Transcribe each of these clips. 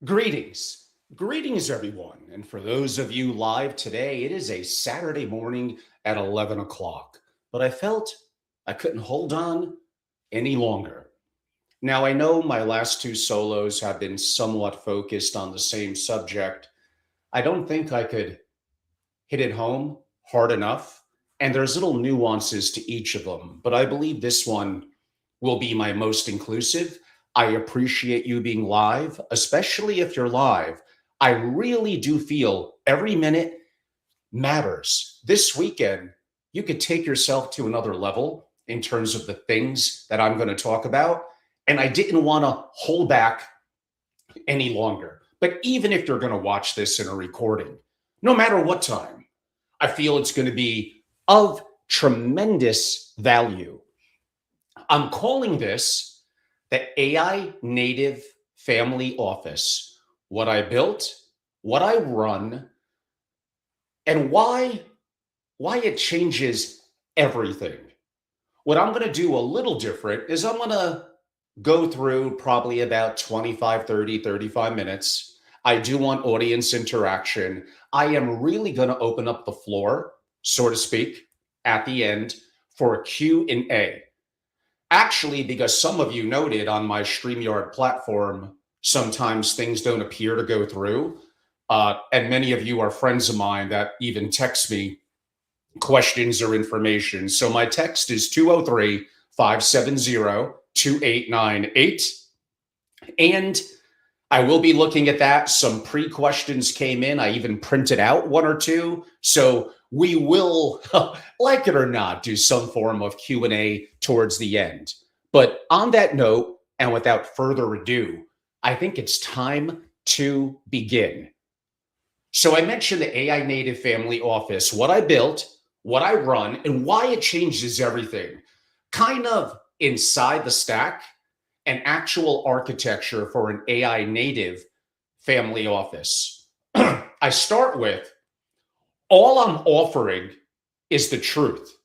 Greetings. Greetings, everyone. And for those of you live today, it is a Saturday morning at 11 o'clock. But I felt I couldn't hold on any longer. Now, I know my last two solos have been somewhat focused on the same subject. I don't think I could hit it home hard enough. And there's little nuances to each of them. But I believe this one will be my most inclusive. I appreciate you being live, especially if you're live. I really do feel every minute matters. This weekend, you could take yourself to another level in terms of the things that I'm going to talk about. And I didn't want to hold back any longer. But even if you're going to watch this in a recording, no matter what time, I feel it's going to be of tremendous value. I'm calling this the AI Native Family Office. What I built, what I run, and why it changes everything. What I'm going to do a little different is I'm going to go through probably about 25, 30, 35 minutes. I do want audience interaction. I am really going to open up the floor, so to speak, at the end for a Q&A. Actually, because some of you noted on my StreamYard platform, sometimes things don't appear to go through. And many of you are friends of mine that even text me questions or information. So my text is 203-570-2898. And I will be looking at that. Some pre-questions came in. I even printed out one or two. So we will, like it or not, do some form of Q&A towards the end. But on that note, and without further ado, I think it's time to begin. So I mentioned the AI Native Family Office, what I built, what I run, and why it changes everything. Kind of inside the stack, an actual architecture for an AI native family office. I start with all I'm offering is the truth.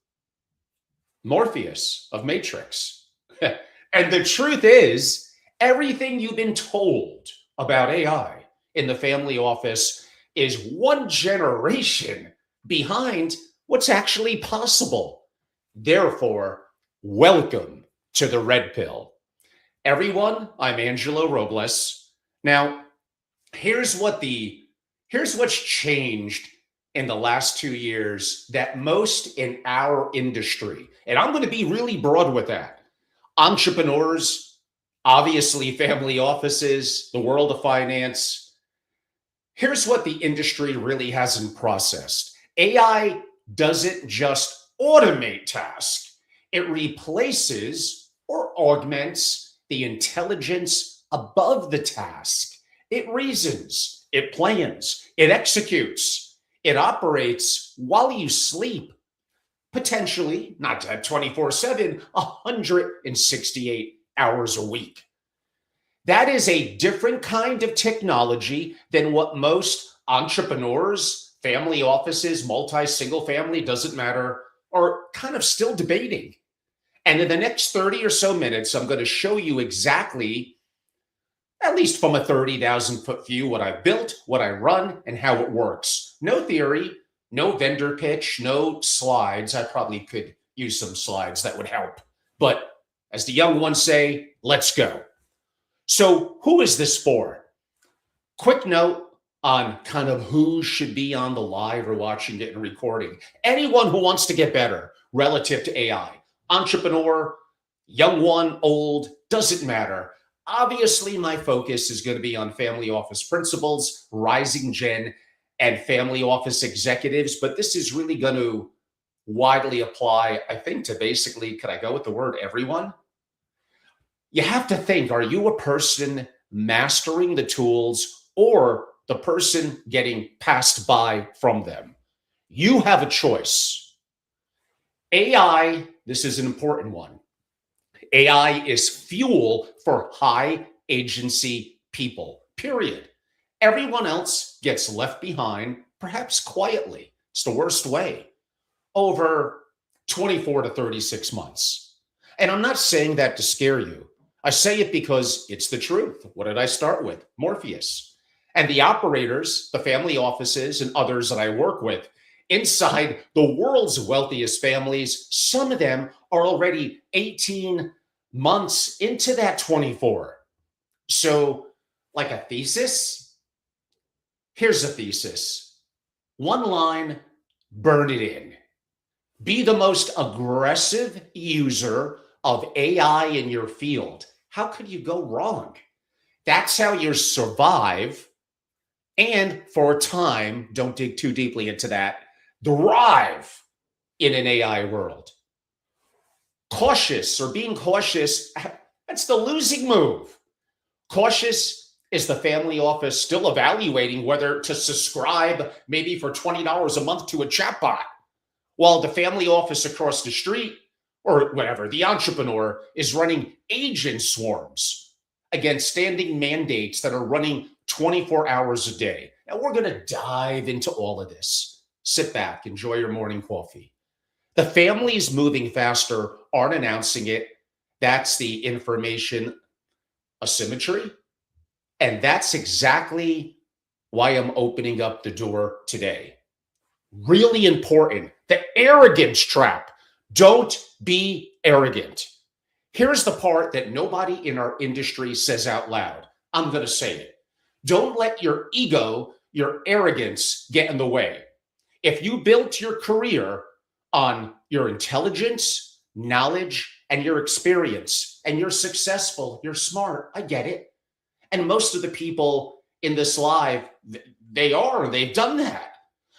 Morpheus of Matrix. And the truth is, everything you've been told about AI in the family office is one generation behind what's actually possible. Therefore, welcome to the Red Pill. Everyone, I'm Angelo Robles. Now, here's what's changed in the last 2 years that most in our industry, and I'm going to be really broad with that. Entrepreneurs, obviously family offices, the world of finance. Here's what the industry really hasn't processed. AI doesn't just automate tasks. It replaces or augments the intelligence above the task. It reasons, it plans, it executes, it operates while you sleep, potentially, not 24/7, 168 hours a week. That is a different kind of technology than what most entrepreneurs, family offices, single family, doesn't matter, are kind of still debating. And in the next 30 or so minutes, I'm going to show you exactly, at least from a 30,000-foot view, what I built, what I run, and how it works. No theory, no vendor pitch, no slides. I probably could use some slides that would help. But as the young ones say, let's go. So who is this for? Quick note on kind of who should be on the live or watching it and recording. Anyone who wants to get better relative to AI. Entrepreneur, young one, old, doesn't matter. Obviously, my focus is going to be on family office principals, rising gen, and family office executives. But this is really going to widely apply, I think, to basically, could I go with the word everyone? You have to think, are you a person mastering the tools or the person getting passed by from them? You have a choice. AI, this is an important one. AI is fuel for high agency people, period. Everyone else gets left behind, perhaps quietly. It's the worst way, over 24 to 36 months. And I'm not saying that to scare you. I say it because it's the truth. What did I start with? Morpheus. And the operators, the family offices, and others that I work with inside the world's wealthiest families, some of them are already 18 months into that 24. So, like a thesis, here's a thesis. One line, burn it in. Be the most aggressive user of AI in your field. How could you go wrong? That's how you survive. And for a time, don't dig too deeply into that, thrive in an AI world. Cautious or being cautious, that's the losing move. Cautious is the family office still evaluating whether to subscribe maybe for $20 a month to a chatbot, while the family office across the street or whatever, the entrepreneur is running agent swarms against standing mandates that are running 24 hours a day. Now, we're going to dive into all of this. Sit back, enjoy your morning coffee. The families moving faster aren't announcing it. That's the information asymmetry. And that's exactly why I'm opening up the door today. Really important. The arrogance trap. Don't be arrogant. Here's the part that nobody in our industry says out loud. I'm going to say it. Don't let your ego, your arrogance get in the way. If you built your career on your intelligence, knowledge, and your experience, and you're successful, you're smart, I get it. And most of the people in this live, they've done that.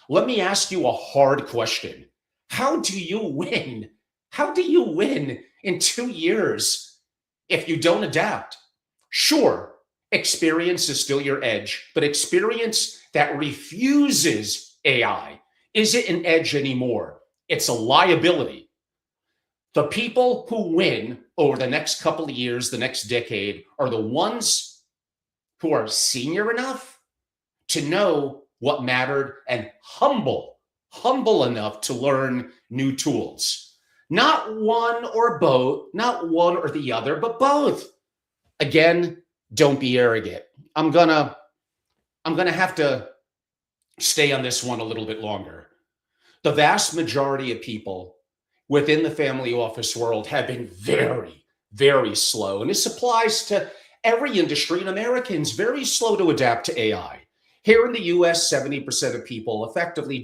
Let me ask you a hard question. How do you win? How do you win in 2 years if you don't adapt? Sure, experience is still your edge, but experience that refuses AI isn't an edge anymore. It's a liability. The people who win over the next couple of years, the next decade, are the ones who are senior enough to know what mattered and humble enough to learn new tools. Not one or both, not one or the other, but both. Again, don't be arrogant. I'm gonna have to stay on this one a little bit longer. The vast majority of people within the family office world have been very, very slow. And this applies to every industry, and Americans very slow to adapt to AI. Here in the US, 70% of people effectively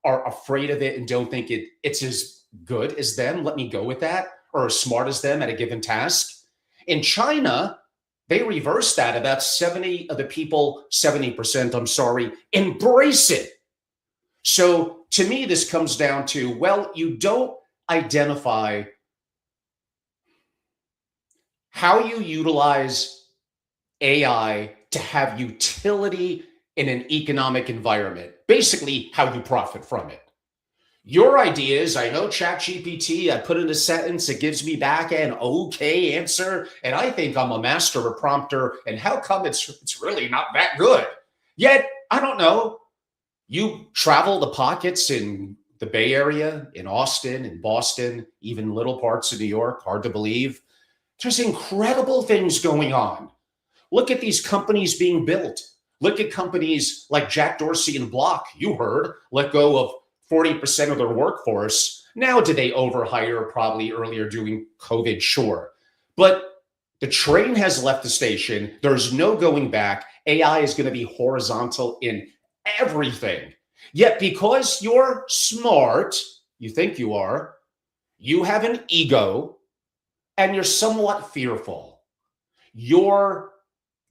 are afraid of it and don't think it's as good as them. Let me go with that. Or as smart as them at a given task. In China, they reverse that. About 70% embrace it. So to me, this comes down to, well, you don't identify how you utilize AI to have utility in an economic environment, basically how you profit from it. Your ideas, I know ChatGPT, I put in a sentence, it gives me back an okay answer, and I think I'm a master prompter, and how come it's really not that good? Yet, I don't know, you travel the pockets in the Bay Area, in Austin, in Boston, even little parts of New York, hard to believe. There's incredible things going on. Look at these companies being built. Look at companies like Jack Dorsey and Block, you heard, let go of 40% of their workforce. Now, did they overhire probably earlier during COVID? Sure. But the train has left the station. There's no going back. AI is going to be horizontal in everything. Yet because you're smart, you think you are, you have an ego, and you're somewhat fearful.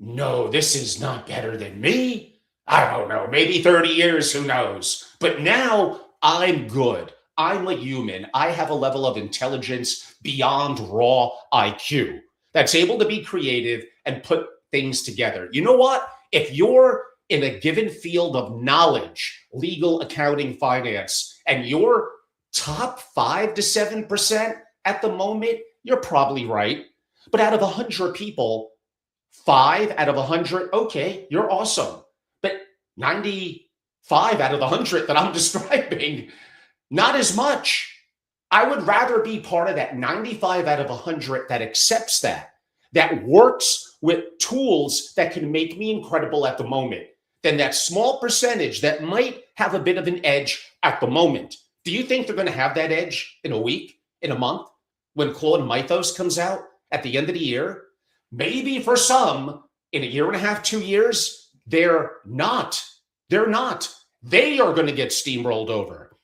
No, this is not better than me. I don't know, maybe 30 years, who knows? But now I'm good. I'm a human. I have a level of intelligence beyond raw IQ that's able to be creative and put things together. You know what? If you're in a given field of knowledge, legal, accounting, finance, and you're top 5 to 7% at the moment, you're probably right. But out of 100 people, 5 out of 100, okay, you're awesome. But 95 out of the 100 that I'm describing, not as much. I would rather be part of that 95 out of 100 that accepts that that works with tools that can make me incredible at the moment than that small percentage that might have a bit of an edge at the moment. Do you think they're going to have that edge in a week, in a month, when Claude Mythos comes out at the end of the year? Maybe for some, in a year and a half, 2 years, they're not. They're not. They are going to get steamrolled over.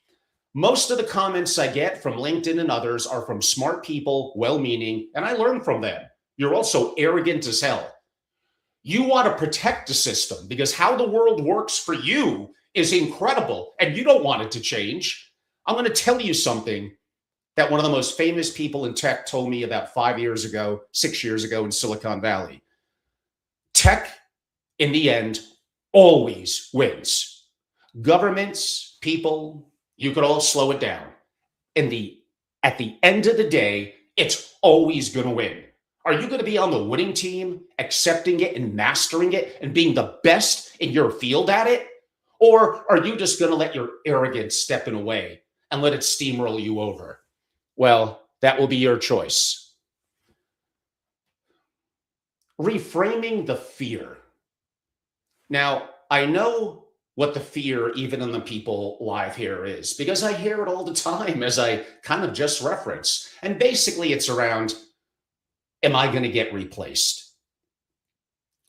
Most of the comments I get from LinkedIn and others are from smart people, well-meaning, and I learn from them. You're also arrogant as hell. You want to protect the system because how the world works for you is incredible and you don't want it to change. I'm going to tell you something that one of the most famous people in tech told me about 5 years ago, 6 years ago in Silicon Valley. Tech, in the end, always wins. Governments, people, you could all slow it down. At the end of the day, it's always going to win. Are you going to be on the winning team, accepting it and mastering it and being the best in your field at it? Or are you just going to let your arrogance step in a way and let it steamroll you over? Well, that will be your choice. Reframing the fear. Now, I know what the fear, even in the people live here, is because I hear it all the time, as I kind of just referenced. And basically, it's around, am I going to get replaced?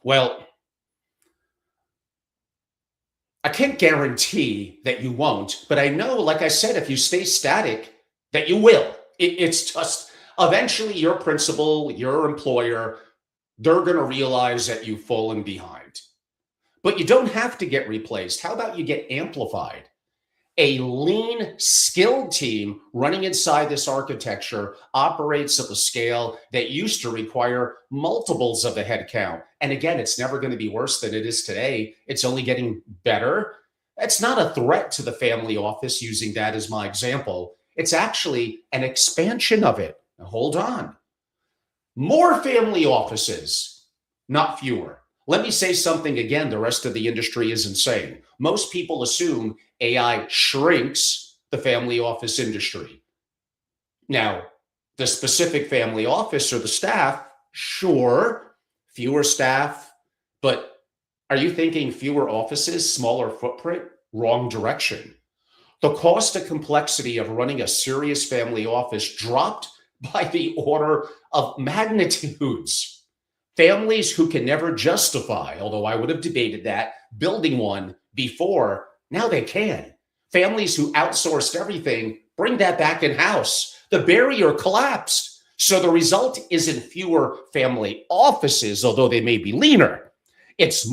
Well, I can't guarantee that you won't, but I know, like I said, if you stay static, that you will. It's just eventually your principal, your employer, they're going to realize that you've fallen behind. But you don't have to get replaced. How about you get amplified? A lean, skilled team running inside this architecture operates at a scale that used to require multiples of the headcount. And again, it's never going to be worse than it is today. It's only getting better. It's not a threat to the family office, using that as my example. It's actually an expansion of it. Now, hold on. More family offices, not fewer. Let me say something again. The rest of the industry is insane. Most people assume AI shrinks the family office industry. Now, the specific family office or the staff, sure, fewer staff, but are you thinking fewer offices, smaller footprint? Wrong direction. The cost and complexity of running a serious family office dropped by the order of magnitudes. Families who can never justify, although I would have debated that, building one before, now they can. Families who outsourced everything, bring that back in-house. The barrier collapsed. So the result isn't fewer family offices, although they may be leaner. It's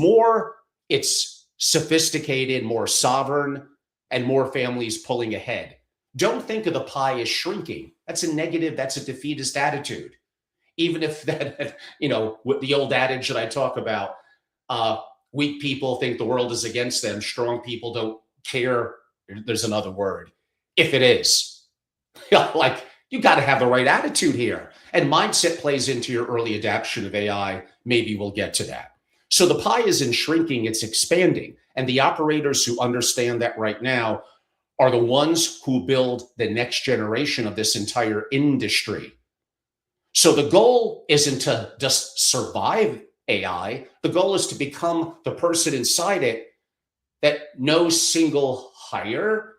sophisticated, more sovereign, and more families pulling ahead. Don't think of the pie as shrinking. That's a negative, that's a defeatist attitude. Even if that, with the old adage that I talk about, weak people think the world is against them. Strong people don't care. There's another word. If it is, like, you got to have the right attitude here. And mindset plays into your early adoption of AI. Maybe we'll get to that. So the pie isn't shrinking, it's expanding. And the operators who understand that right now are the ones who build the next generation of this entire industry. So the goal isn't to just survive AI. The goal is to become the person inside it that no single hire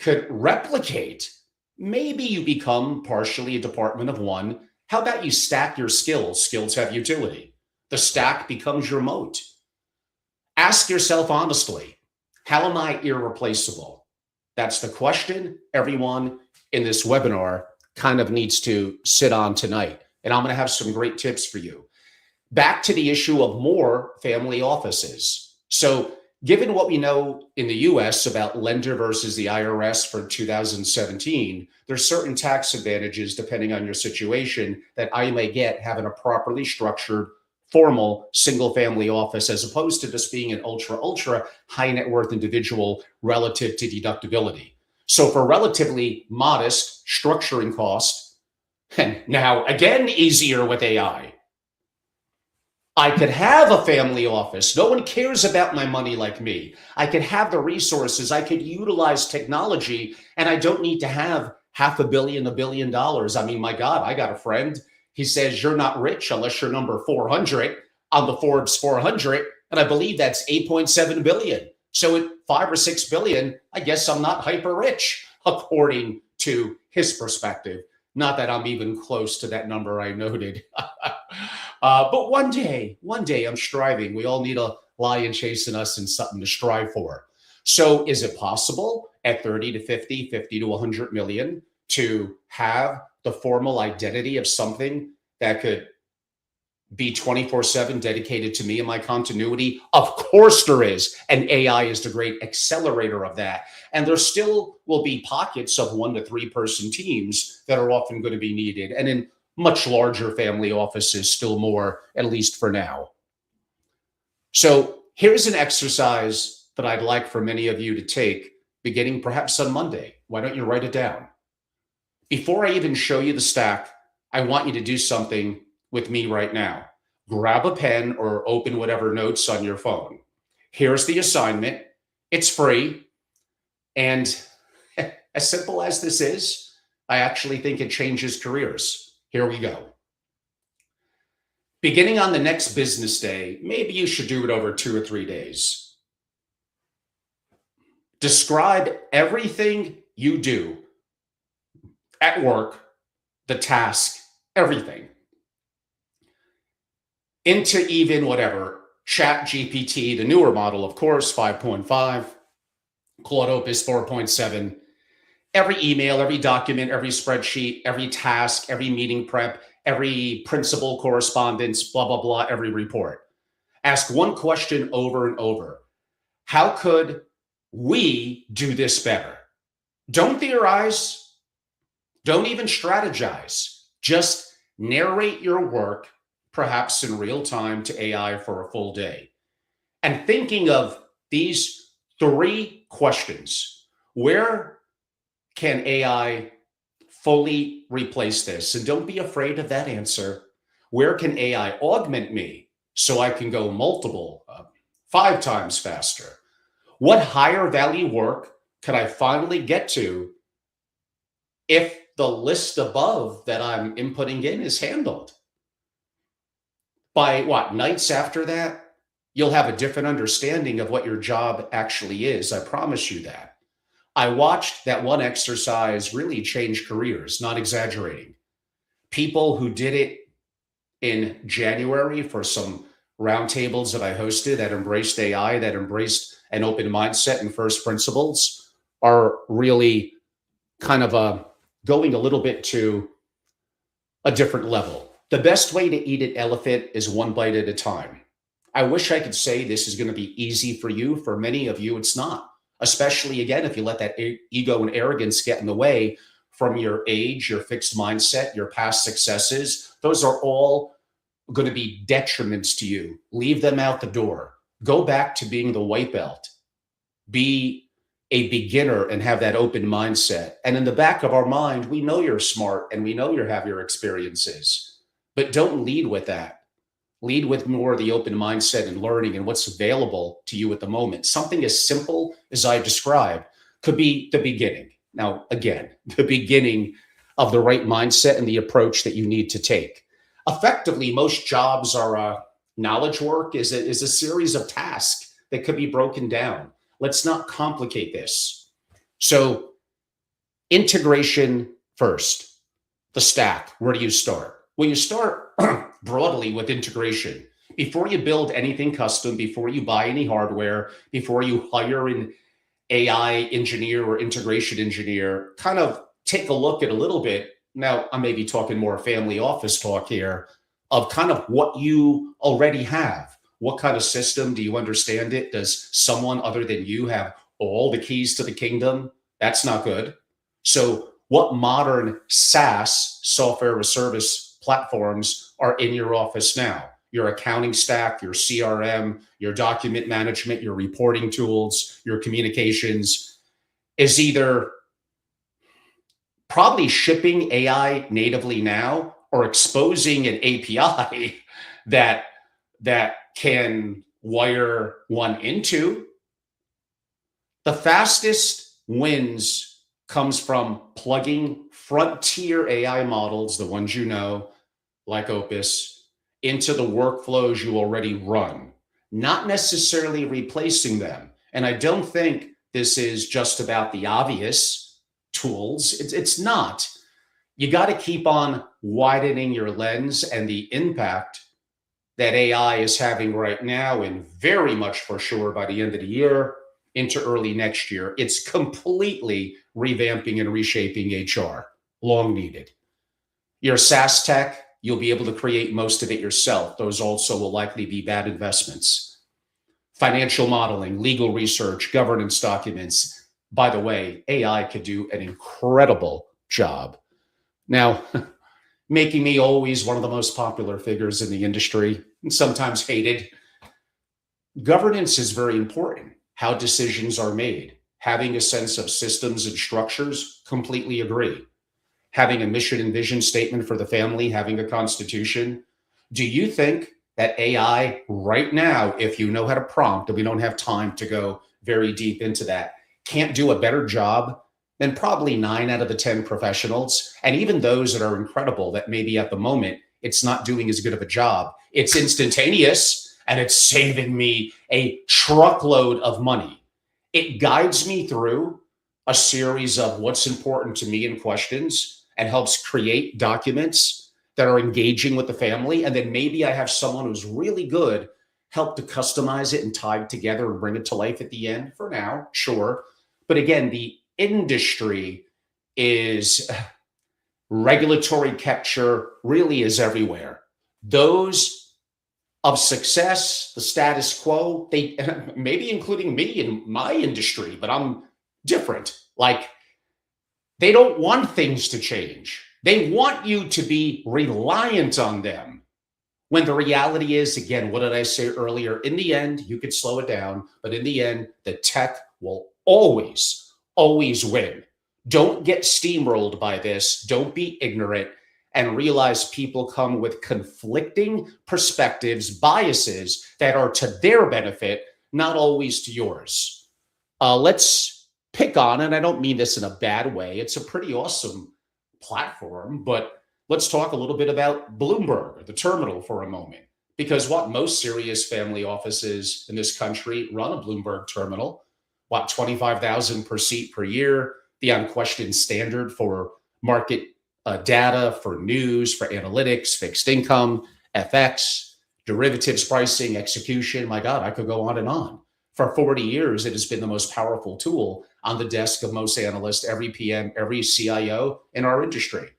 could replicate. Maybe you become partially a department of one. How about you stack your skills? Skills have utility. The stack becomes your moat. Ask yourself honestly, how am I irreplaceable? That's the question everyone in this webinar kind of needs to sit on tonight. And I'm going to have some great tips for you. Back to the issue of more family offices. So given what we know in the US about lender versus the IRS for 2017, there's certain tax advantages depending on your situation that I may get having a properly structured, formal single family office as opposed to just being an ultra high net worth individual relative to deductibility. So for relatively modest structuring cost, and now again, easier with AI, I could have a family office. No one cares about my money like me. I could have the resources. I could utilize technology, and I don't need to have $500 million, $1 billion. I mean, my God, I got a friend. He says, you're not rich unless you're number 400 on the Forbes 400. And I believe that's 8.7 billion. So at 5 or 6 billion, I guess I'm not hyper rich, according to his perspective. Not that I'm even close to that number I noted. But one day, I'm striving. We all need a lion chasing us and something to strive for. So is it possible at 30 to 50, 50 to 100 million to have the formal identity of something that could be 24/7 dedicated to me and my continuity? Of course there is. And AI is the great accelerator of that. And there still will be pockets of 1 to 3 person teams that are often going to be needed. And in much larger family offices, still more, at least for now. So here's an exercise that I'd like for many of you to take beginning perhaps on Monday. Why don't you write it down? Before I even show you the stack, I want you to do something with me right now. Grab a pen or open whatever notes on your phone. Here's the assignment. It's free. And as simple as this is, I actually think it changes careers. Here we go. Beginning on the next business day, maybe you should do it over 2 or 3 days. Describe everything you do at work, the task, everything, into even whatever, Chat GPT, the newer model, of course, 5.5, Claude Opus 4.7, every email, every document, every spreadsheet, every task, every meeting prep, every principal correspondence, blah, blah, blah, every report. Ask one question over and over. How could we do this better? Don't theorize. Don't even strategize. Just narrate your work, perhaps in real time, to AI for a full day. And thinking of these 3 questions. Where can AI fully replace this? And don't be afraid of that answer. Where can AI augment me so I can go multiple, 5 times faster? What higher value work can I finally get to if the list above that I'm inputting in is handled? By nights after that, you'll have a different understanding of what your job actually is. I promise you that. I watched that one exercise really change careers, not exaggerating. People who did it in January for some roundtables that I hosted that embraced AI, that embraced an open mindset and first principles, are really kind of going a little bit to a different level. The best way to eat an elephant is one bite at a time. I wish I could say this is going to be easy for you. For many of you, it's not, especially again, if you let that ego and arrogance get in the way from your age, your fixed mindset, your past successes. Those are all going to be detriments to you. Leave them out the door. Go back to being the white belt. Be a beginner and have that open mindset. And in the back of our mind, we know you're smart and we know you have your experiences, but don't lead with that. Lead with more of the open mindset and learning and what's available to you at the moment. Something as simple as I described could be the beginning. Now, again, the beginning of the right mindset and the approach that you need to take. Effectively, most jobs are knowledge work is a series of tasks that could be broken down. Let's not complicate this. So integration first, the stack. Where do you start? Well, you start broadly with integration. Before you build anything custom, before you buy any hardware, before you hire an AI engineer or integration engineer, kind of take a look at a little bit. Now, I may be talking more family office talk here of kind of what you already have. What kind of system? Do you understand it? Does someone other than you have all the keys to the kingdom? That's not good. So what modern SaaS, software as a service platforms, are in your office now? Your accounting stack, your CRM, your document management, your reporting tools, your communications is either probably shipping AI natively now or exposing an API that can wire one into. The fastest wins comes from plugging frontier AI models, the ones you know, like Opus into the workflows you already run, not necessarily replacing them. And I don't think this is just about the obvious tools. It's not. You got to keep on widening your lens, and the impact that AI is having right now, and very much for sure by the end of the year into early next year, it's completely revamping and reshaping HR. Long needed. Your SaaS tech, you'll be able to create most of it yourself. Those also will likely be bad investments. Financial modeling, legal research, governance documents. By the way, AI could do an incredible job. Now, making me always one of the most popular figures in the industry, and sometimes hated. Governance is very important. How decisions are made. Having a sense of systems and structures, completely agree. Having a mission and vision statement for the family, having a constitution. Do you think that AI right now, if you know how to prompt, and we don't have time to go very deep into that, can't do a better job than probably 9 out of the 10 professionals? And even those that are incredible, that maybe at the moment it's not doing as good of a job. It's instantaneous and it's saving me a truckload of money. It guides me through a series of what's important to me and questions, and helps create documents that are engaging with the family. And then maybe I have someone who's really good help to customize it and tie it together and bring it to life at the end. For now, sure. But again, the industry is regulatory capture really is everywhere. Those of success, the status quo, they maybe including me in my industry, but I'm different. Like, they don't want things to change. They want you to be reliant on them. When the reality is, again, what did I say earlier? In the end, you could slow it down, but in the end, the tech will always win. Don't get steamrolled by this. Don't be ignorant, and realize people come with conflicting perspectives, biases that are to their benefit, not always to yours. Let's pick on, and I don't mean this in a bad way, it's a pretty awesome platform, but let's talk a little bit about Bloomberg, the terminal, for a moment. Because what most serious family offices in this country run a Bloomberg terminal, what, 25,000 per seat per year, the unquestioned standard for market data, for news, for analytics, fixed income, FX, derivatives pricing, execution. My God, I could go on and on. For 40 years, it has been the most powerful tool on the desk of most analysts, every PM, every CIO in our industry.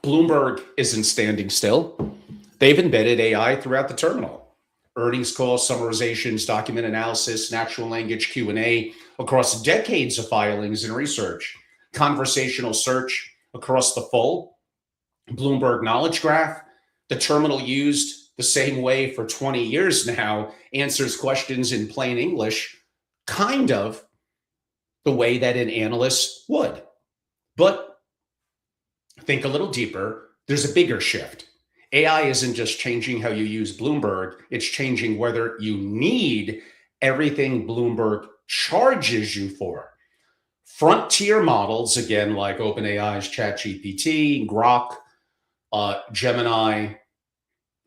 Bloomberg isn't standing still. They've embedded AI throughout the terminal. Earnings calls, summarizations, document analysis, natural language Q&A across decades of filings and research, conversational search across the full Bloomberg Knowledge Graph. The terminal, used the same way for 20 years now, answers questions in plain English, kind of the way that an analyst would. But think a little deeper. There's a bigger shift. AI isn't just changing how you use Bloomberg, it's changing whether you need everything Bloomberg charges you for. Frontier models, again, like OpenAI's ChatGPT, Grok, Gemini,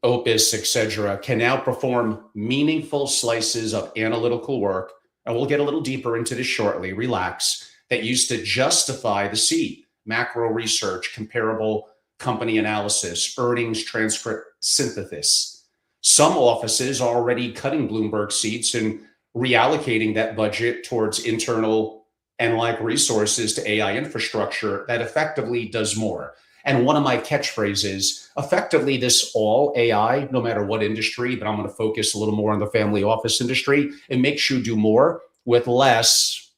Opus, etc., can now perform meaningful slices of analytical work, and we'll get a little deeper into this shortly, relax, that used to justify the seat. Macro research, comparable company analysis, earnings transcript synthesis. Some offices are already cutting Bloomberg seats and reallocating that budget towards internal and like resources to AI infrastructure that effectively does more. And one of my catchphrases, effectively this all AI, no matter what industry, but I'm going to focus a little more on the family office industry, it makes you do more with less,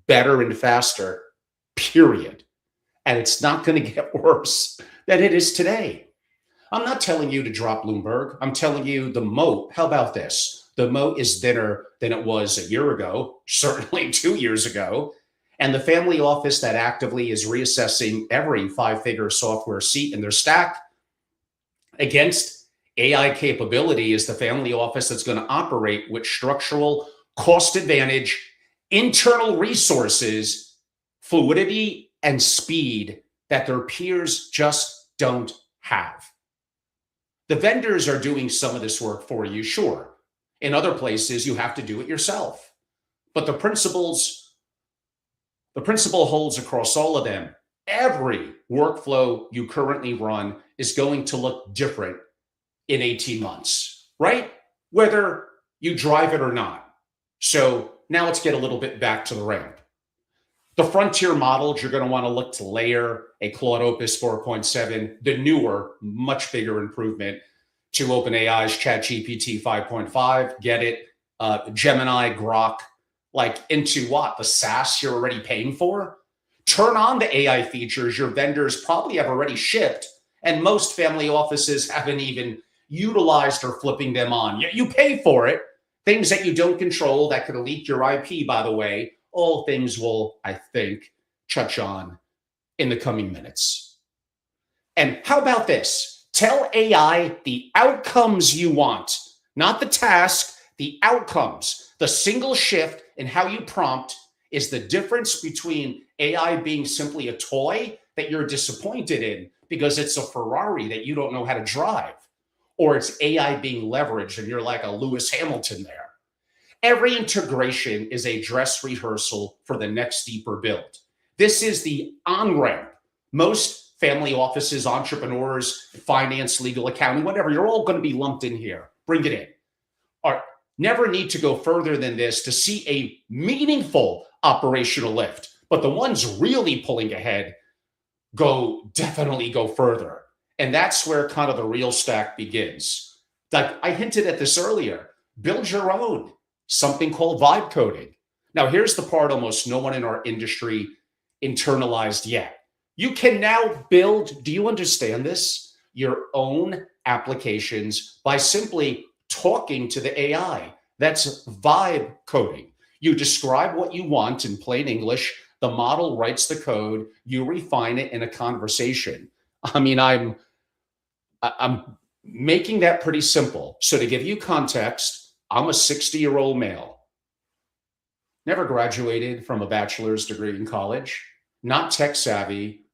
better and faster, period. And it's not going to get worse than it is today. I'm not telling you to drop Bloomberg. I'm telling you the moat. How about this? The moat is thinner than it was a year ago, certainly 2 years ago. And the family office that actively is reassessing every 5-figure software seat in their stack against AI capability is the family office that's going to operate with structural cost advantage, internal resources fluidity and speed that their peers just don't have. The vendors are doing some of this work for you, sure. In other places, you have to do it yourself. But the principle holds across all of them. Every workflow you currently run is going to look different in 18 months, right? Whether you drive it or not. So now let's get a little bit back to the ramp. The frontier models, you're going to want to look to layer a Claude Opus 4.7, the newer, much bigger improvement to OpenAI's ChatGPT 5.5. Get it? Gemini, Grok, like into what? The SaaS you're already paying for? Turn on the AI features your vendors probably have already shipped, and most family offices haven't even utilized or flipping them on. Yet you pay for it. Things that you don't control that could leak your IP, by the way, all things we'll, I think, touch on in the coming minutes. And how about this? Tell AI the outcomes you want, not the task, the outcomes. The single shift in how you prompt is the difference between AI being simply a toy that you're disappointed in because it's a Ferrari that you don't know how to drive, or it's AI being leveraged and you're like a Lewis Hamilton there. Every integration is a dress rehearsal for the next deeper build. This is the on-ramp. Most family offices, entrepreneurs, finance, legal, accounting, whatever, you're all going to be lumped in here. Bring it in. Never need to go further than this to see a meaningful operational lift. But the ones really pulling ahead definitely go further. And that's where kind of the real stack begins. Like I hinted at this earlier, build your own, something called vibe coding. Now, here's the part almost no one in our industry internalized yet. You can now build, do you understand this? Your own applications by simply talking to the AI. That's vibe coding. You describe what you want in plain English. The model writes the code. You refine it in a conversation. I mean, I'm making that pretty simple. So to give you context, I'm a 60-year-old male, never graduated from a bachelor's degree in college, not tech savvy,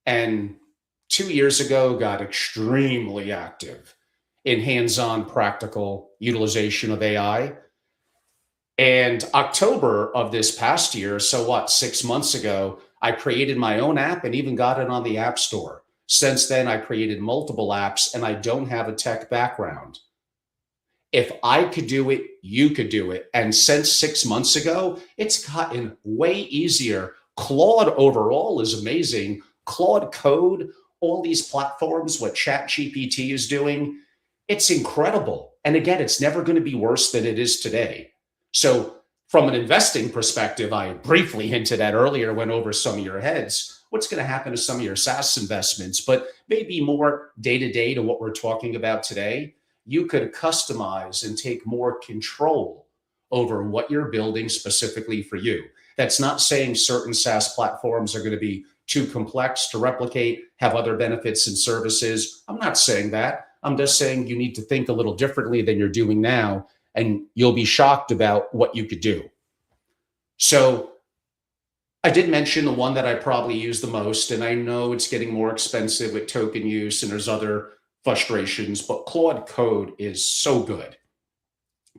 and 2 years ago got extremely active in hands-on practical utilization of AI. And October of this past year, so what, 6 months ago, I created my own app and even got it on the App Store. Since then, I created multiple apps and I don't have a tech background. If I could do it, you could do it. And since 6 months ago, it's gotten way easier. Claude overall is amazing. Claude Code, all these platforms, what ChatGPT is doing, it's incredible. And again, it's never going to be worse than it is today. So from an investing perspective, I briefly hinted at earlier, went over some of your heads, what's going to happen to some of your SaaS investments, but maybe more day-to-day to what we're talking about today. You could customize and take more control over what you're building specifically for you. That's not saying certain SaaS platforms are going to be too complex to replicate, have other benefits and services. I'm not saying that. I'm just saying you need to think a little differently than you're doing now, and you'll be shocked about what you could do. So I did mention the one that I probably use the most, and I know it's getting more expensive with token use and there's other frustrations, but Claude Code is so good.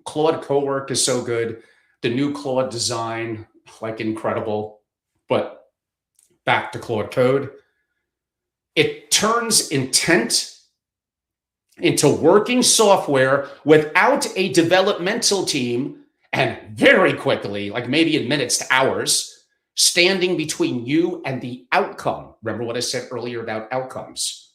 Claude Cowork is so good. The new Claude design, like incredible. But back to Claude Code. It turns intent into working software without a developmental team, and very quickly, like maybe in minutes to hours, standing between you and the outcome. Remember what I said earlier about outcomes?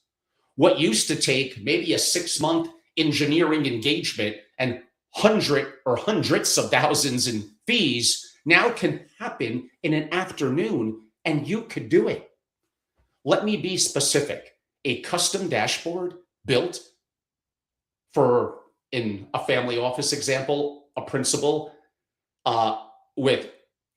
What used to take maybe a 6-month engineering engagement and hundreds of thousands in fees now can happen in an afternoon, and you could do it. Let me be specific. A custom dashboard built for, in a family office example, a principal with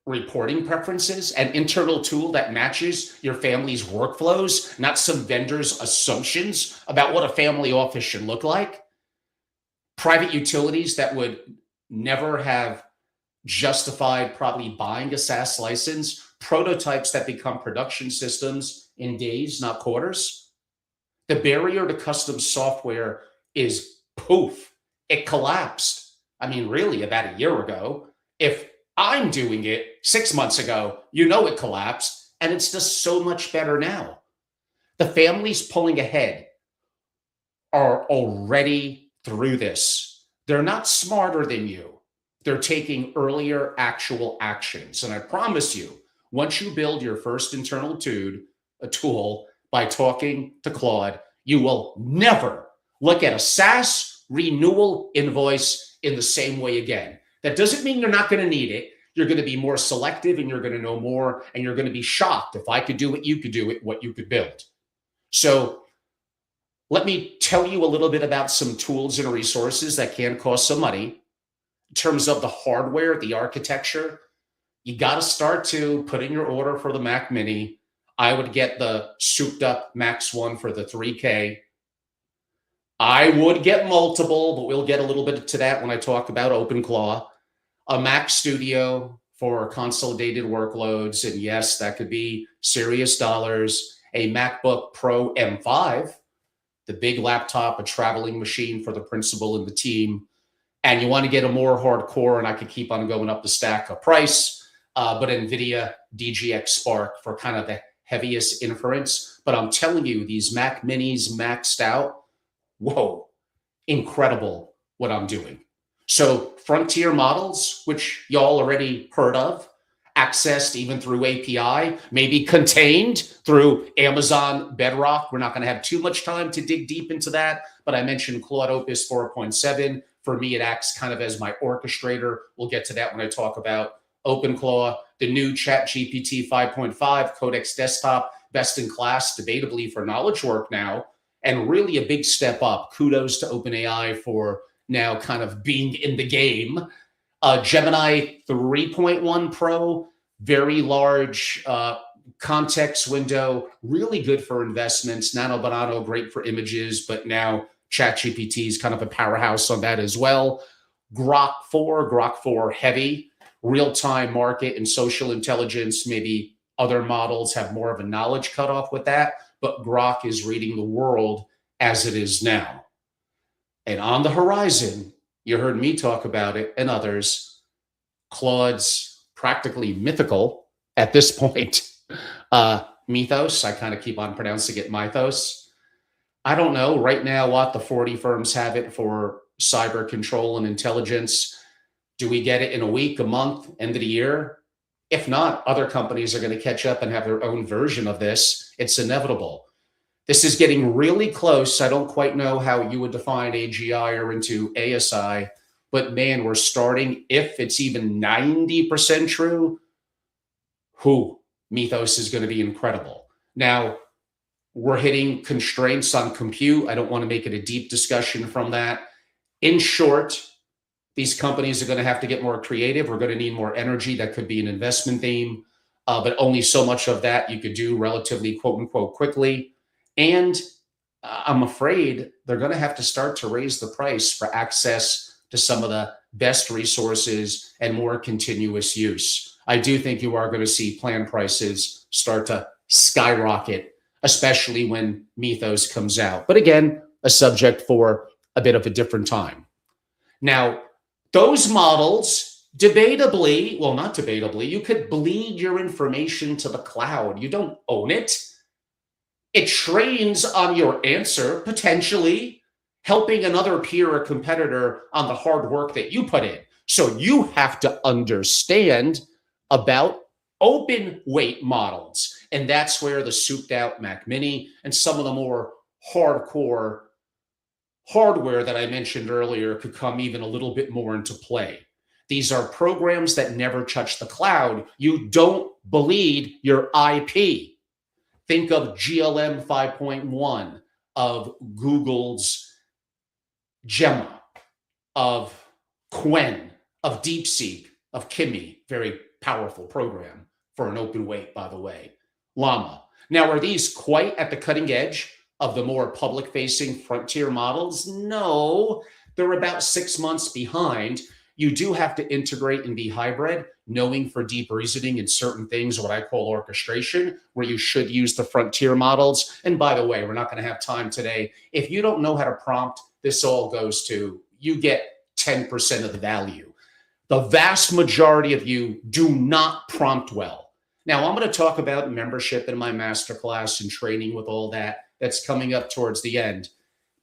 reporting preferences, an internal tool that matches your family's workflows, not some vendor's assumptions about what a family office should look like. Private utilities that would never have justified probably buying a SaaS license prototypes that become production systems in days, not quarters. The barrier to custom software is poof, it collapsed. I mean, really, about a year ago. If I'm doing it 6 months ago, it collapsed, and it's just so much better now. The families pulling ahead are already through this. They're not smarter than you. They're taking earlier actual actions. And I promise you, once you build your first internal tool by talking to Claude, you will never look at a SaaS renewal invoice in the same way again. That doesn't mean you're not going to need it. You're going to be more selective and you're going to know more, and you're going to be shocked if I could do what you could do, what you could build. So let me tell you a little bit about some tools and resources that can cost some money. In terms of the hardware, the architecture, you got to start to put in your order for the Mac Mini. I would get the souped up Max one for the 3K. I would get multiple, but we'll get a little bit to that when I talk about OpenClaw. A Mac Studio for consolidated workloads, and yes, that could be serious dollars. A MacBook Pro M5, the big laptop, a traveling machine for the principal and the team. And you want to get a more hardcore, and I could keep on going up the stack of price, but NVIDIA DGX Spark for kind of the heaviest inference. But I'm telling you, these Mac Minis maxed out, whoa, incredible what I'm doing. So frontier models, which y'all already heard of, accessed even through API, maybe contained through Amazon Bedrock. We're not going to have too much time to dig deep into that, but I mentioned Claude Opus 4.7. For me, it acts kind of as my orchestrator. We'll get to that when I talk about OpenClaw. The new ChatGPT 5.5 Codex Desktop, best in class, debatably for knowledge work now, and really a big step up. Kudos to OpenAI for now kind of being in the game. Gemini 3.1 Pro, very large context window, really good for investments. Nano Banano, great for images, but now ChatGPT is kind of a powerhouse on that as well. Grok 4 heavy, real-time market and social intelligence. Maybe other models have more of a knowledge cutoff with that, but Grok is reading the world as it is now. And on the horizon, you heard me talk about it and others, Claude's practically mythical at this point. Mythos, I kind of keep on pronouncing it Mythos. I don't know right now what the 40 firms have it for cyber control and intelligence. Do we get it in a week, a month, end of the year? If not, other companies are going to catch up and have their own version of this. It's inevitable. This is getting really close. I don't quite know how you would define AGI or into ASI, but man, we're starting, if it's even 90% true, Mythos is going to be incredible. Now, we're hitting constraints on compute. I don't want to make it a deep discussion from that. In short, these companies are going to have to get more creative. We're going to need more energy. That could be an investment theme, but only so much of that you could do relatively, quote unquote, quickly. And I'm afraid they're going to have to start to raise the price for access to some of the best resources and more continuous use. I do think you are going to see plan prices start to skyrocket, especially when Mythos comes out. But again, a subject for a bit of a different time. Now, those models, debatably, well, not debatably, you could bleed your information to the cloud. You don't own it. It trains on your answer, potentially helping another peer or competitor on the hard work that you put in. So you have to understand about open weight models. And that's where the souped out Mac Mini and some of the more hardcore hardware that I mentioned earlier could come even a little bit more into play. These are programs that never touch the cloud. You don't bleed your IP. Think of GLM 5.1, of Google's Gemma, of Qwen, of DeepSeek, of Kimi, very powerful program for an open weight, by the way, Llama. Now, are these quite at the cutting edge of the more public-facing frontier models? No, they're about 6 months behind. You do have to integrate and be hybrid, knowing for deep reasoning and certain things, what I call orchestration, where you should use the frontier models. And by the way, we're not going to have time today. If you don't know how to prompt, this all goes to, you get 10% of the value. The vast majority of you do not prompt well. Now, I'm going to talk about membership in my masterclass and training with all that. That's coming up towards the end.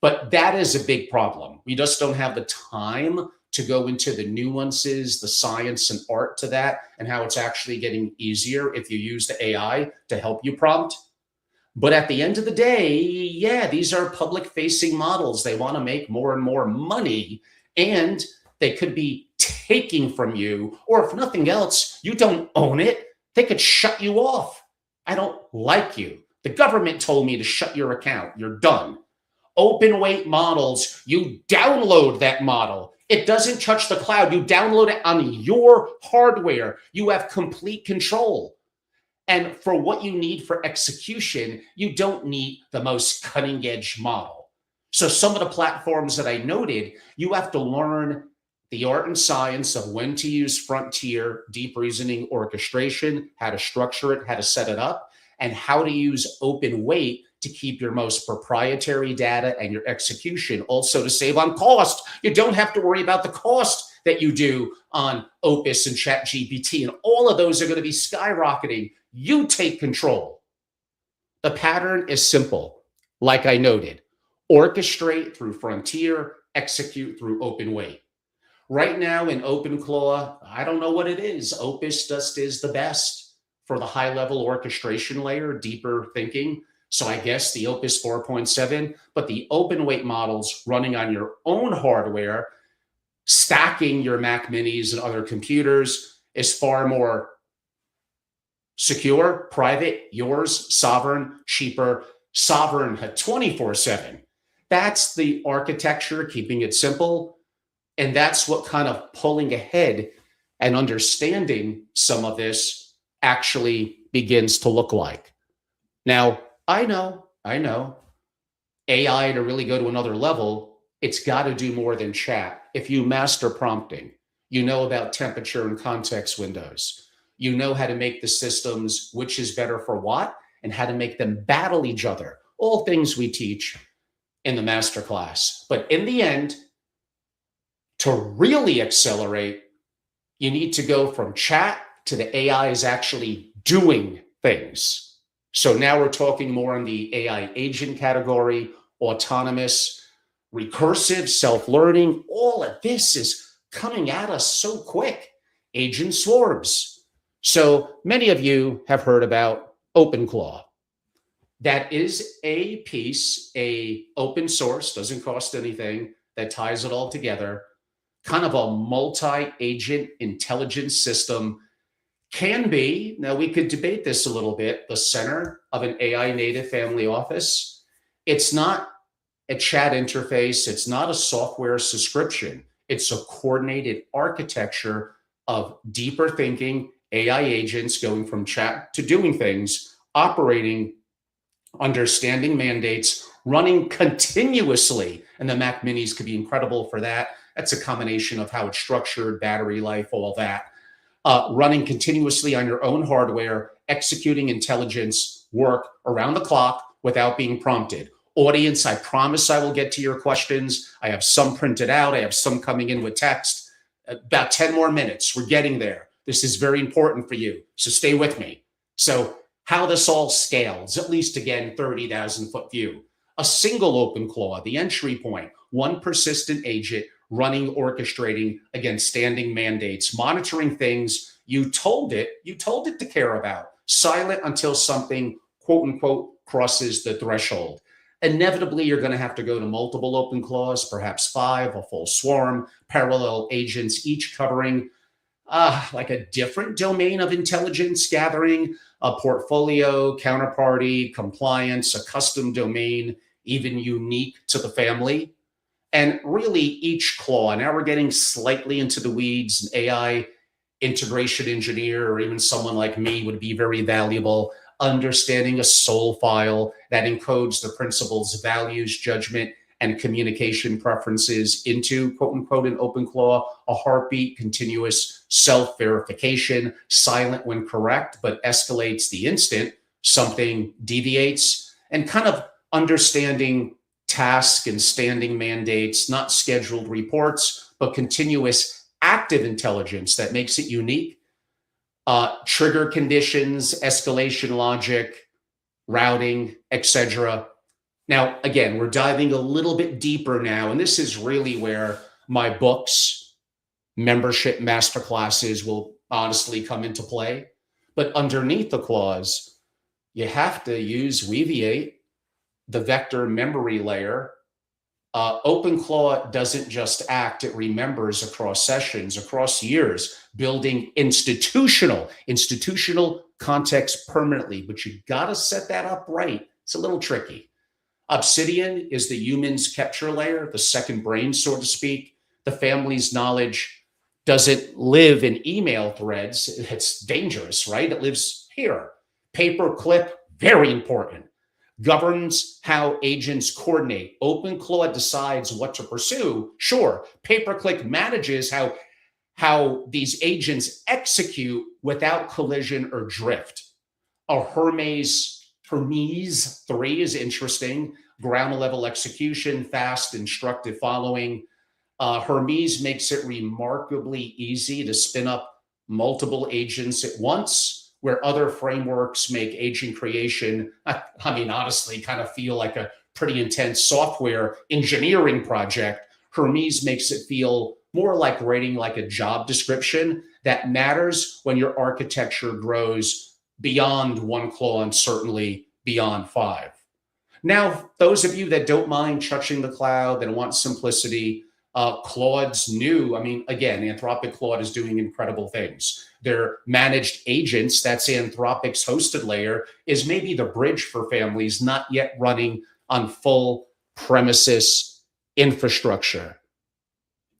But that is a big problem. We just don't have the time to go into the nuances, the science and art to that, and how it's actually getting easier if you use the AI to help you prompt. But at the end of the day, yeah, these are public-facing models. They want to make more and more money, and they could be taking from you, or if nothing else, you don't own it, they could shut you off. I don't like you. The government told me to shut your account. You're done. Open weight models, you download that model. It doesn't touch the cloud. You download it on your hardware. You have complete control. And for what you need for execution, you don't need the most cutting edge model. So some of the platforms that I noted, you have to learn the art and science of when to use frontier, deep reasoning, orchestration, how to structure it, how to set it up, and how to use open weight to keep your most proprietary data and your execution, also to save on cost. You don't have to worry about the cost that you do on Opus and ChatGPT, and all of those are going to be skyrocketing. You take control. The pattern is simple, like I noted. Orchestrate through frontier, execute through open weight. Right now in OpenClaw, I don't know what it is. Opus just is the best for the high-level orchestration layer, deeper thinking. So I guess the Opus 4.7, but the open weight models running on your own hardware, stacking your Mac minis and other computers is far more secure, private, yours, sovereign, cheaper, sovereign 24/7. That's the architecture, keeping it simple. And that's what kind of pulling ahead and understanding some of this actually begins to look like. Now, I know, AI to really go to another level, it's got to do more than chat. If you master prompting, you know about temperature and context windows. You know how to make the systems, which is better for what, and how to make them battle each other. All things we teach in the masterclass. But in the end, to really accelerate, you need to go from chat to the AI is actually doing things. So now we're talking more on the AI agent category, autonomous, recursive, self-learning. All of this is coming at us so quick. Agent swarms. So many of you have heard about OpenClaw. That is a piece, a open source, doesn't cost anything, that ties it all together. Kind of a multi-agent intelligence system. Can be, now we could debate this a little bit, the center of an AI native family office. It's not a chat interface. It's not a software subscription. It's a coordinated architecture of deeper thinking, AI agents going from chat to doing things, operating, understanding mandates, running continuously. And the Mac minis could be incredible for that. That's a combination of how it's structured, battery life, all that. Running continuously on your own hardware, executing intelligence work around the clock without being prompted. Audience, I promise I will get to your questions. I have some printed out. I have some coming in with text. About 10 more minutes. We're getting there. This is very important for you. So stay with me. So how this all scales, at least again, 30,000 foot view. A single OpenClaw, the entry point, one persistent agent, running, orchestrating against standing mandates, monitoring things you told it to care about, silent until something, quote unquote, crosses the threshold. Inevitably, you're going to have to go to multiple OpenClaws, perhaps 5, a full swarm, parallel agents, each covering like a different domain of intelligence gathering, a portfolio, counterparty, compliance, a custom domain, even unique to the family. And really each claw, now we're getting slightly into the weeds, an AI integration engineer or even someone like me would be very valuable, understanding a soul file that encodes the principles, values, judgment, and communication preferences into quote unquote an OpenClaw, a heartbeat, continuous self-verification, silent when correct, but escalates the instant something deviates, and kind of understanding task and standing mandates, not scheduled reports, but continuous active intelligence that makes it unique. Trigger conditions, escalation logic, routing, etc. Now, again, we're diving a little bit deeper now, and this is really where my books, membership masterclasses will honestly come into play. But underneath the clause, you have to use Weaviate, the vector memory layer. OpenClaw doesn't just act, it remembers across sessions, across years, building institutional context permanently, but you got to set that up right. It's a little tricky. Obsidian is the human's capture layer, the second brain, so to speak. The family's knowledge doesn't live in email threads. It's dangerous, right? It lives here. Paperclip, very important. Governs how agents coordinate. OpenClaw decides what to pursue. Sure, Paperclip manages how these agents execute without collision or drift. A Hermes 3 is interesting. Ground level execution, fast, instructive following. Hermes makes it remarkably easy to spin up multiple agents at once, where other frameworks make agent creation, I mean, honestly, kind of feel like a pretty intense software engineering project. Hermes makes it feel more like writing like a job description that matters when your architecture grows beyond one claw and certainly beyond 5. Now, those of you that don't mind touching the cloud, that want simplicity, Claude's new, I mean, again, Anthropic Claude is doing incredible things. Their managed agents, that's Anthropic's hosted layer, is maybe the bridge for families not yet running on full premises infrastructure.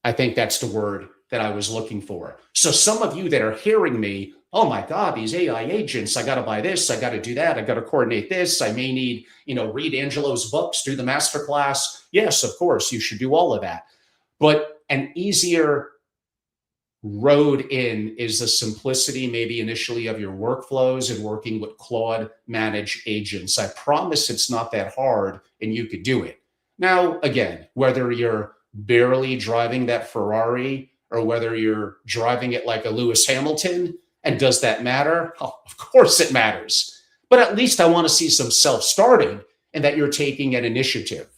I think that's the word that I was looking for. So some of you that are hearing me, oh my God, these AI agents, I got to buy this, I got to do that, I got to coordinate this, I may need, read Angelo's books, do the masterclass. Yes, of course, you should do all of that. But an easier road in is the simplicity, maybe initially, of your workflows and working with Claude managed agents. I promise it's not that hard and you could do it. Now, again, whether you're barely driving that Ferrari or whether you're driving it like a Lewis Hamilton, and does that matter? Oh, of course it matters. But at least I want to see some self-starting and that you're taking an initiative.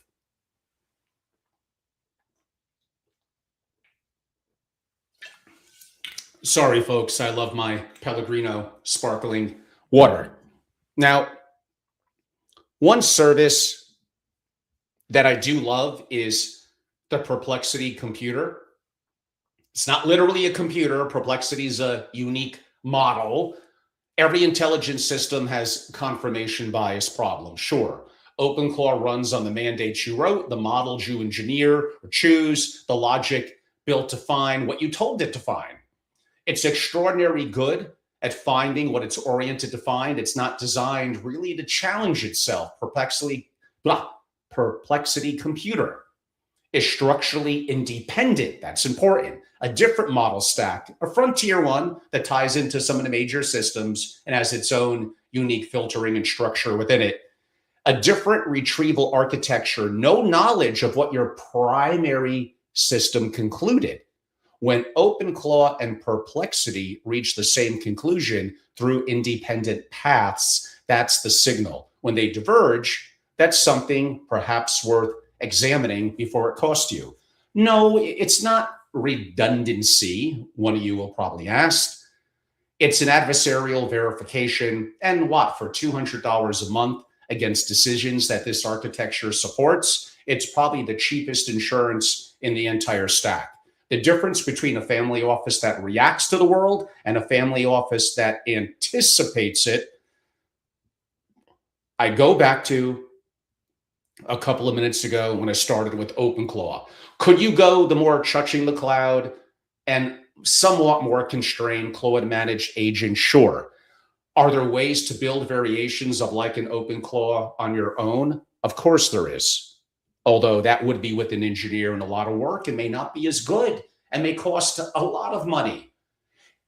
Sorry, folks, I love my Pellegrino sparkling water. Now, one service that I do love is the Perplexity computer. It's not literally a computer. Perplexity is a unique model. Every intelligence system has confirmation bias problems, sure. OpenClaw runs on the mandates you wrote, the models you engineer or choose, the logic built to find what you told it to find. It's extraordinarily good at finding what it's oriented to find. It's not designed really to challenge itself. Perplexity computer is structurally independent. That's important. A different model stack, a frontier one that ties into some of the major systems and has its own unique filtering and structure within it. A different retrieval architecture, no knowledge of what your primary system concluded. When OpenClaw and Perplexity reach the same conclusion through independent paths, that's the signal. When they diverge, that's something perhaps worth examining before it costs you. No, it's not redundancy, one of you will probably ask. It's an adversarial verification, and what, for $200 a month against decisions that this architecture supports, it's probably the cheapest insurance in the entire stack. The difference between a family office that reacts to the world and a family office that anticipates it, I go back to a couple of minutes ago when I started with OpenClaw. Could you go the more touching the cloud and somewhat more constrained Claude managed agent? Sure. Are there ways to build variations of like an OpenClaw on your own? Of course there is. although that would be with an engineer and a lot of work and may not be as good and may cost a lot of money.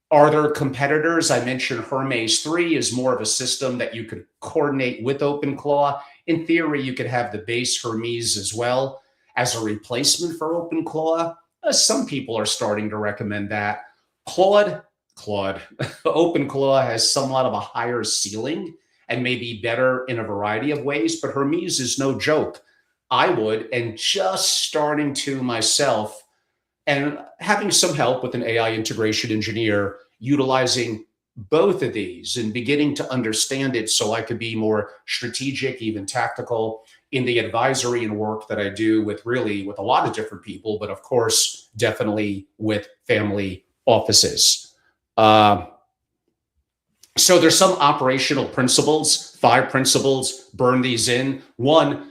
Are there competitors? I mentioned Hermes 3 is more of a system that you could coordinate with OpenClaw. In theory, you could have the base Hermes as well as a replacement for OpenClaw. Some people are starting to recommend that. Claude, OpenClaw has somewhat of a higher ceiling and may be better in a variety of ways, but Hermes is no joke. I would, and just starting to myself, and having some help with an AI integration engineer, utilizing both of these and beginning to understand it so I could be more strategic, even tactical in the advisory and work that I do with a lot of different people, but of course, definitely with family offices. So there's some operational principles, 5 principles, burn these in. One,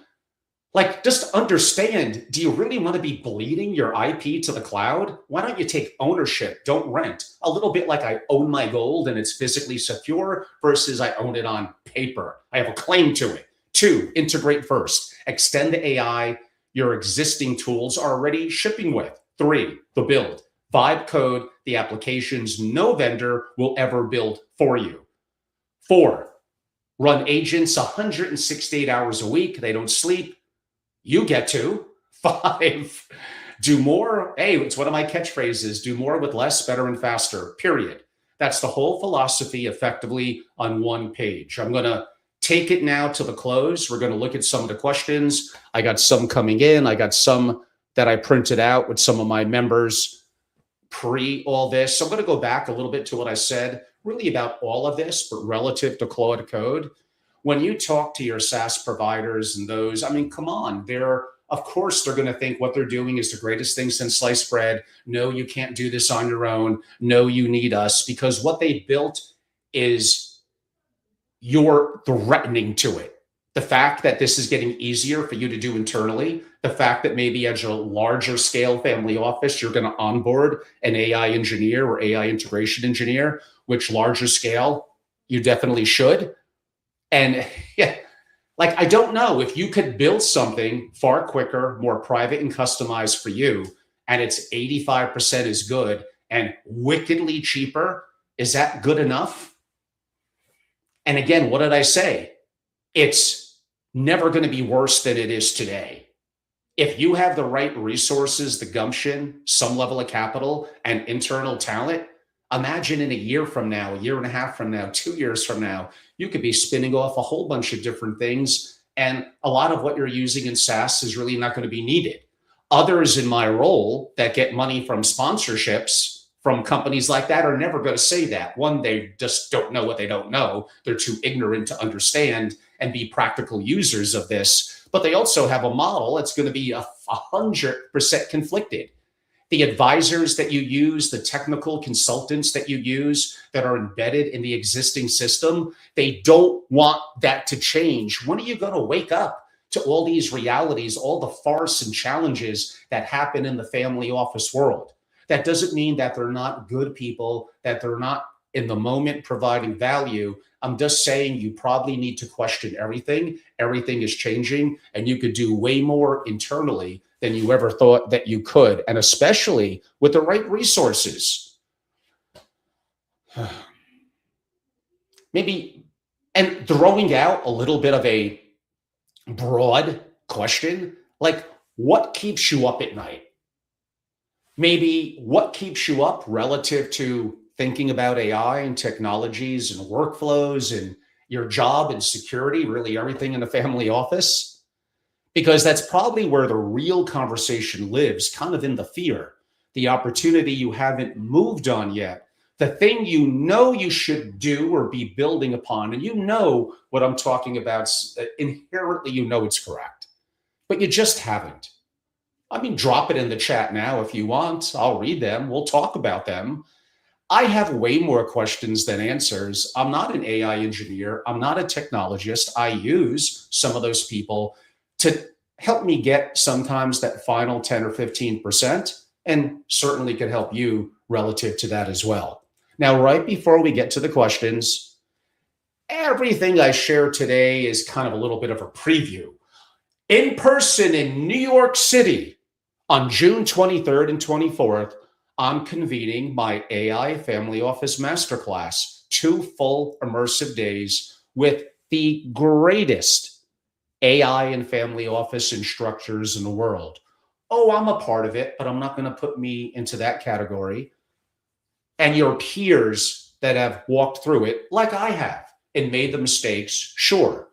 like, just understand, do you really want to be bleeding your IP to the cloud? Why don't you take ownership? Don't rent. A little bit like I own my gold and it's physically secure versus I own it on paper. I have a claim to it. 2, integrate first. Extend the AI your existing tools are already shipping with. 3, the build. 5, code the applications no vendor will ever build for you. 4, run agents 168 hours a week. They don't sleep. You get to. 5, do more. Hey, it's one of my catchphrases. Do more with less, better, and faster, period. That's the whole philosophy effectively on one page. I'm going to take it now to the close. We're going to look at some of the questions. I got some coming in. I got some that I printed out with some of my members pre all this. So I'm going to go back a little bit to what I said really about all of this, but relative to Claude Code. When you talk to your SaaS providers and those, I mean, come on, of course, they're going to think what they're doing is the greatest thing since sliced bread. No, you can't do this on your own. No, you need us, because what they built is you're threatening to it. The fact that this is getting easier for you to do internally, the fact that maybe as a larger scale family office, you're going to onboard an AI engineer or AI integration engineer, which larger scale, you definitely should. And yeah, like, I don't know if you could build something far quicker, more private and customized for you, and it's 85% as good and wickedly cheaper. Is that good enough? And again, what did I say? It's never going to be worse than it is today. If you have the right resources, the gumption, some level of capital, and internal talent, imagine in a year from now, a year and a half from now, 2 years from now, you could be spinning off a whole bunch of different things. And a lot of what you're using in SaaS is really not going to be needed. Others in my role that get money from sponsorships from companies like that are never going to say that. One, they just don't know what they don't know. They're too ignorant to understand and be practical users of this. But they also have a model that's going to be 100% conflicted. The advisors that you use, the technical consultants that you use that are embedded in the existing system, they don't want that to change. When are you going to wake up to all these realities, all the farce and challenges that happen in the family office world? That doesn't mean that they're not good people, that they're not in the moment providing value. I'm just saying you probably need to question everything. Everything is changing, and you could do way more internally than you ever thought that you could, and especially with the right resources. Maybe, and throwing out a little bit of a broad question, like, what keeps you up at night? Maybe what keeps you up relative to thinking about AI and technologies and workflows and your job and security, really everything in the family office? Because that's probably where the real conversation lives, kind of in the fear, the opportunity you haven't moved on yet, the thing you know you should do or be building upon, and you know what I'm talking about, inherently you know it's correct, but you just haven't. I mean, drop it in the chat now if you want. I'll read them. We'll talk about them. I have way more questions than answers. I'm not an AI engineer. I'm not a technologist. I use some of those people to help me get sometimes that final 10 or 15%, and certainly could help you relative to that as well. Now, right before we get to the questions, everything I share today is kind of a little bit of a preview. in person in New York City on June 23rd and 24th, I'm convening my AI Family Office Masterclass, 2 full immersive days with the greatest AI and family office instructors in the world. Oh, I'm a part of it, but I'm not going to put me into that category. And your peers that have walked through it, like I have, and made the mistakes, sure.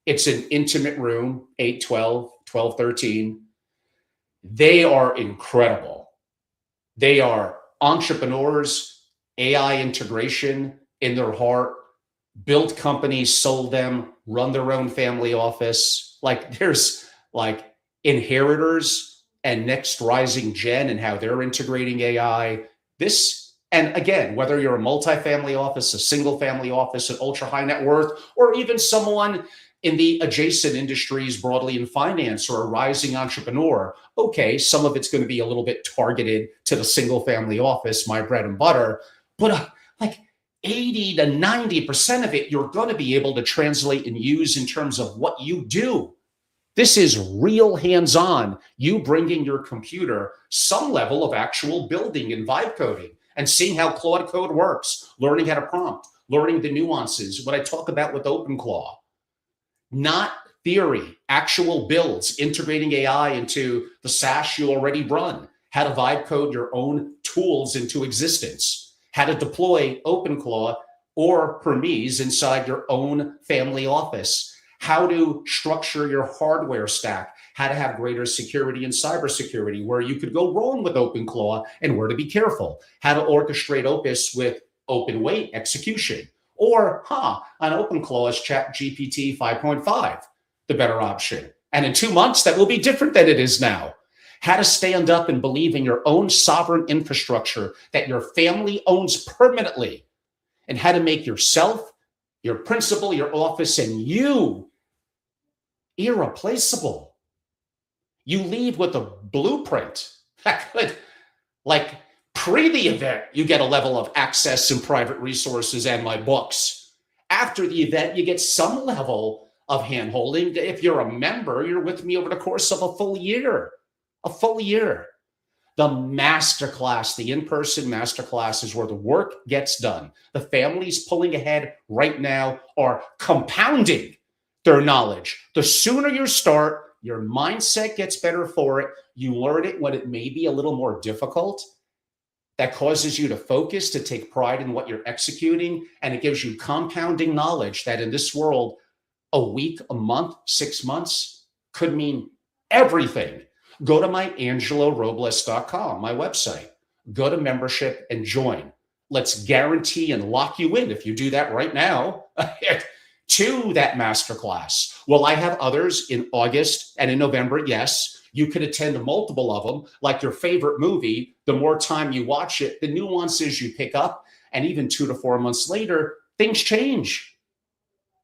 It's an intimate room, 8, 12, 12, 13. They are incredible. They are entrepreneurs, AI integration in their heart, built companies, sold them, run their own family office. Like there's like inheritors and next rising gen and how they're integrating AI. This, and again, whether you're a multifamily office, a single family office, an ultra high net worth, or even someone in the adjacent industries broadly in finance or a rising entrepreneur, okay, some of it's going to be a little bit targeted to the single family office, my bread and butter, but like 80 to 90% of it, you're going to be able to translate and use in terms of what you do. This is real hands-on, you bringing your computer some level of actual building and vibe coding and seeing how Claude Code works, learning how to prompt, learning the nuances, what I talk about with OpenClaw. Not theory, actual builds, integrating AI into the SaaS you already run, how to vibe code your own tools into existence, how to deploy OpenClaw or Hermes inside your own family office, how to structure your hardware stack, how to have greater security and cybersecurity, where you could go wrong with OpenClaw and where to be careful, how to orchestrate Opus with open weight execution. Or, on OpenClaw is ChatGPT 5.5, the better option. And in 2 months, that will be different than it is now. How to stand up and believe in your own sovereign infrastructure that your family owns permanently, and how to make yourself, your principal, your office, and you irreplaceable. You leave with a blueprint that could, like, pre the event, you get a level of access and private resources and my books. After the event, you get some level of handholding. If you're a member, you're with me over the course of a full year. A full year. The masterclass, the in-person masterclass is where the work gets done. The families pulling ahead right now are compounding their knowledge. The sooner you start, your mindset gets better for it. You learn it when it may be a little more difficult. That causes you to focus, to take pride in what you're executing, and it gives you compounding knowledge that in this world, a week, a month, 6 months could mean everything. Go to my angelorobles.com, my website. Go to membership and join. Let's guarantee and lock you in, if you do that right now, to that masterclass. Will I have others in August and in November? Yes. You could attend multiple of them, like your favorite movie. The more time you watch it, the nuances you pick up, and even 2 to 4 months later, things change.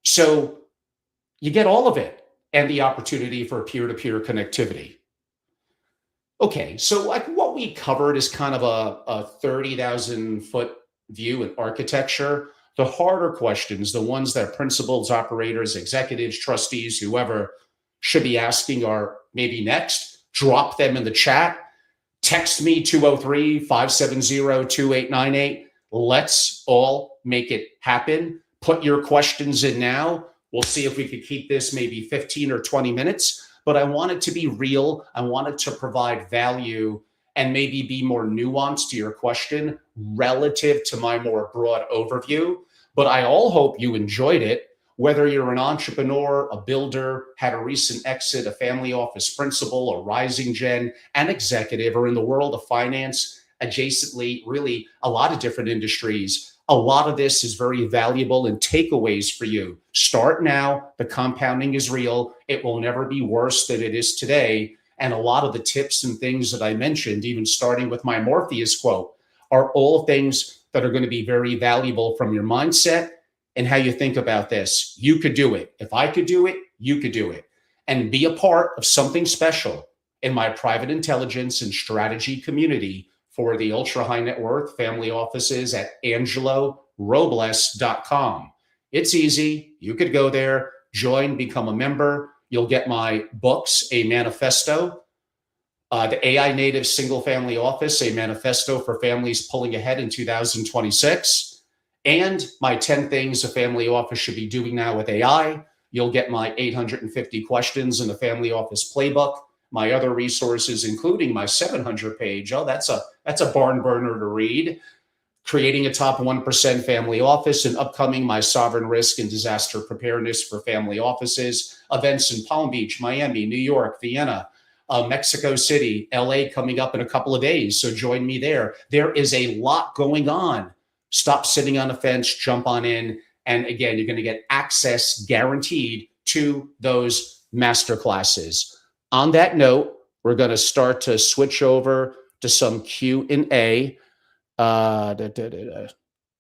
So you get all of it and the opportunity for peer-to-peer connectivity. Okay, so like what we covered is kind of a 30,000 foot view in architecture. The harder questions, the ones that principals, operators, executives, trustees, whoever should be asking are maybe next. Drop them in the chat. Text me 203-570-2898. Let's all make it happen. Put your questions in now. We'll see if we could keep this maybe 15 or 20 minutes. But I want it to be real. I want it to provide value and maybe be more nuanced to your question relative to my more broad overview. But I all hope you enjoyed it. Whether you're an entrepreneur, a builder, had a recent exit, a family office principal, a rising gen, an executive, or in the world of finance, adjacently, really a lot of different industries, a lot of this is very valuable and takeaways for you. Start now. The compounding is real. It will never be worse than it is today. And a lot of the tips and things that I mentioned, even starting with my Morpheus quote, are all things that are going to be very valuable from your mindset and how you think about this. You could do it. If I could do it, you could do it. And be a part of something special in my private intelligence and strategy community for the ultra high net worth family offices at angelorobles.com. It's easy. You could go there, join, become a member. You'll get my books, A Manifesto, the AI Native Single Family Office, A Manifesto for Families Pulling Ahead in 2026, and my 10 Things a Family Office Should Be Doing Now with AI. You'll get my 850 questions in the Family Office Playbook, my other resources, including my 700-page, that's a barn burner to read, Creating a Top 1% Family Office, and upcoming my Sovereign Risk and Disaster Preparedness for Family Offices, events in Palm Beach, Miami, New York, Vienna, Mexico City, LA coming up in a couple of days. So join me there. There is a lot going on. Stop sitting on the fence, jump on in. And again, you're going to get access guaranteed to those master classes. On that note, we're going to start to switch over to some Q&A.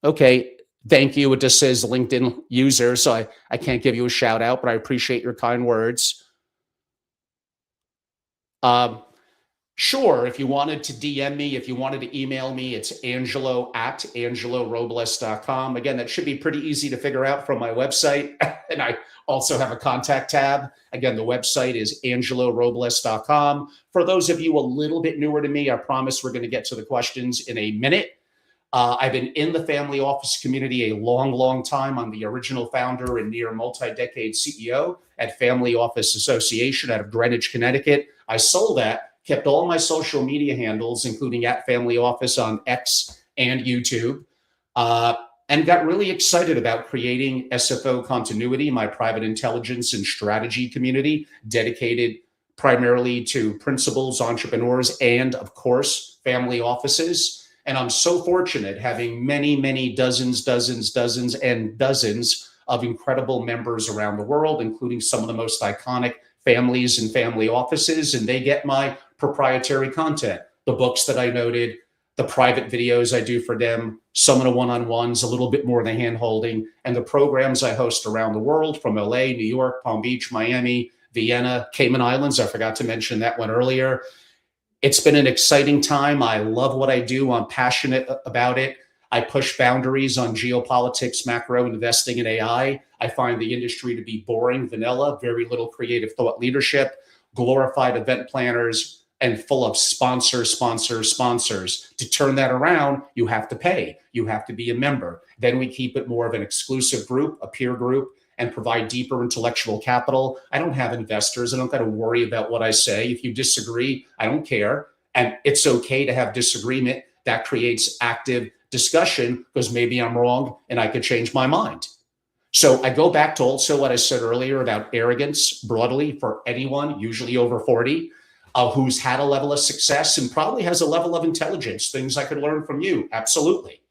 Okay, thank you. It just says LinkedIn user, so I can't give you a shout out, but I appreciate your kind words. Sure, if you wanted to DM me, if you wanted to email me, it's angelo@angelorobles.com. Again, that should be pretty easy to figure out from my website. And I also have a contact tab. Again, the website is angelorobles.com. For those of you a little bit newer to me, I promise we're going to get to the questions in a minute. I've been in the family office community a long, long time. I'm the original founder and near multi-decade CEO at Family Office Association out of Greenwich, Connecticut. I sold that, kept all my social media handles, including at Family Office on X and YouTube, and got really excited about creating SFO Continuity, my private intelligence and strategy community dedicated primarily to principals, entrepreneurs, and of course, family offices. And I'm so fortunate having many, many dozens and dozens of incredible members around the world, including some of the most iconic families and family offices. And they get my proprietary content, the books that I noted, the private videos I do for them, some of the one-on-ones, a little bit more of the hand-holding, and the programs I host around the world from LA, New York, Palm Beach, Miami, Vienna, Cayman Islands. I forgot to mention that one earlier. It's been an exciting time. I love what I do. I'm passionate about it. I push boundaries on geopolitics, macro investing, and AI. I find the industry to be boring, vanilla, very little creative thought leadership, glorified event planners, and full of sponsors. To turn that around, you have to pay. You have to be a member. Then we keep it more of an exclusive group, a peer group, and provide deeper intellectual capital. I don't have investors. I don't got to worry about what I say. If you disagree, I don't care. And it's okay to have disagreement. That creates active discussion because maybe I'm wrong and I could change my mind. So I go back to also what I said earlier about arrogance broadly for anyone, usually over 40, who's had a level of success and probably has a level of intelligence, things I could learn from you. Absolutely.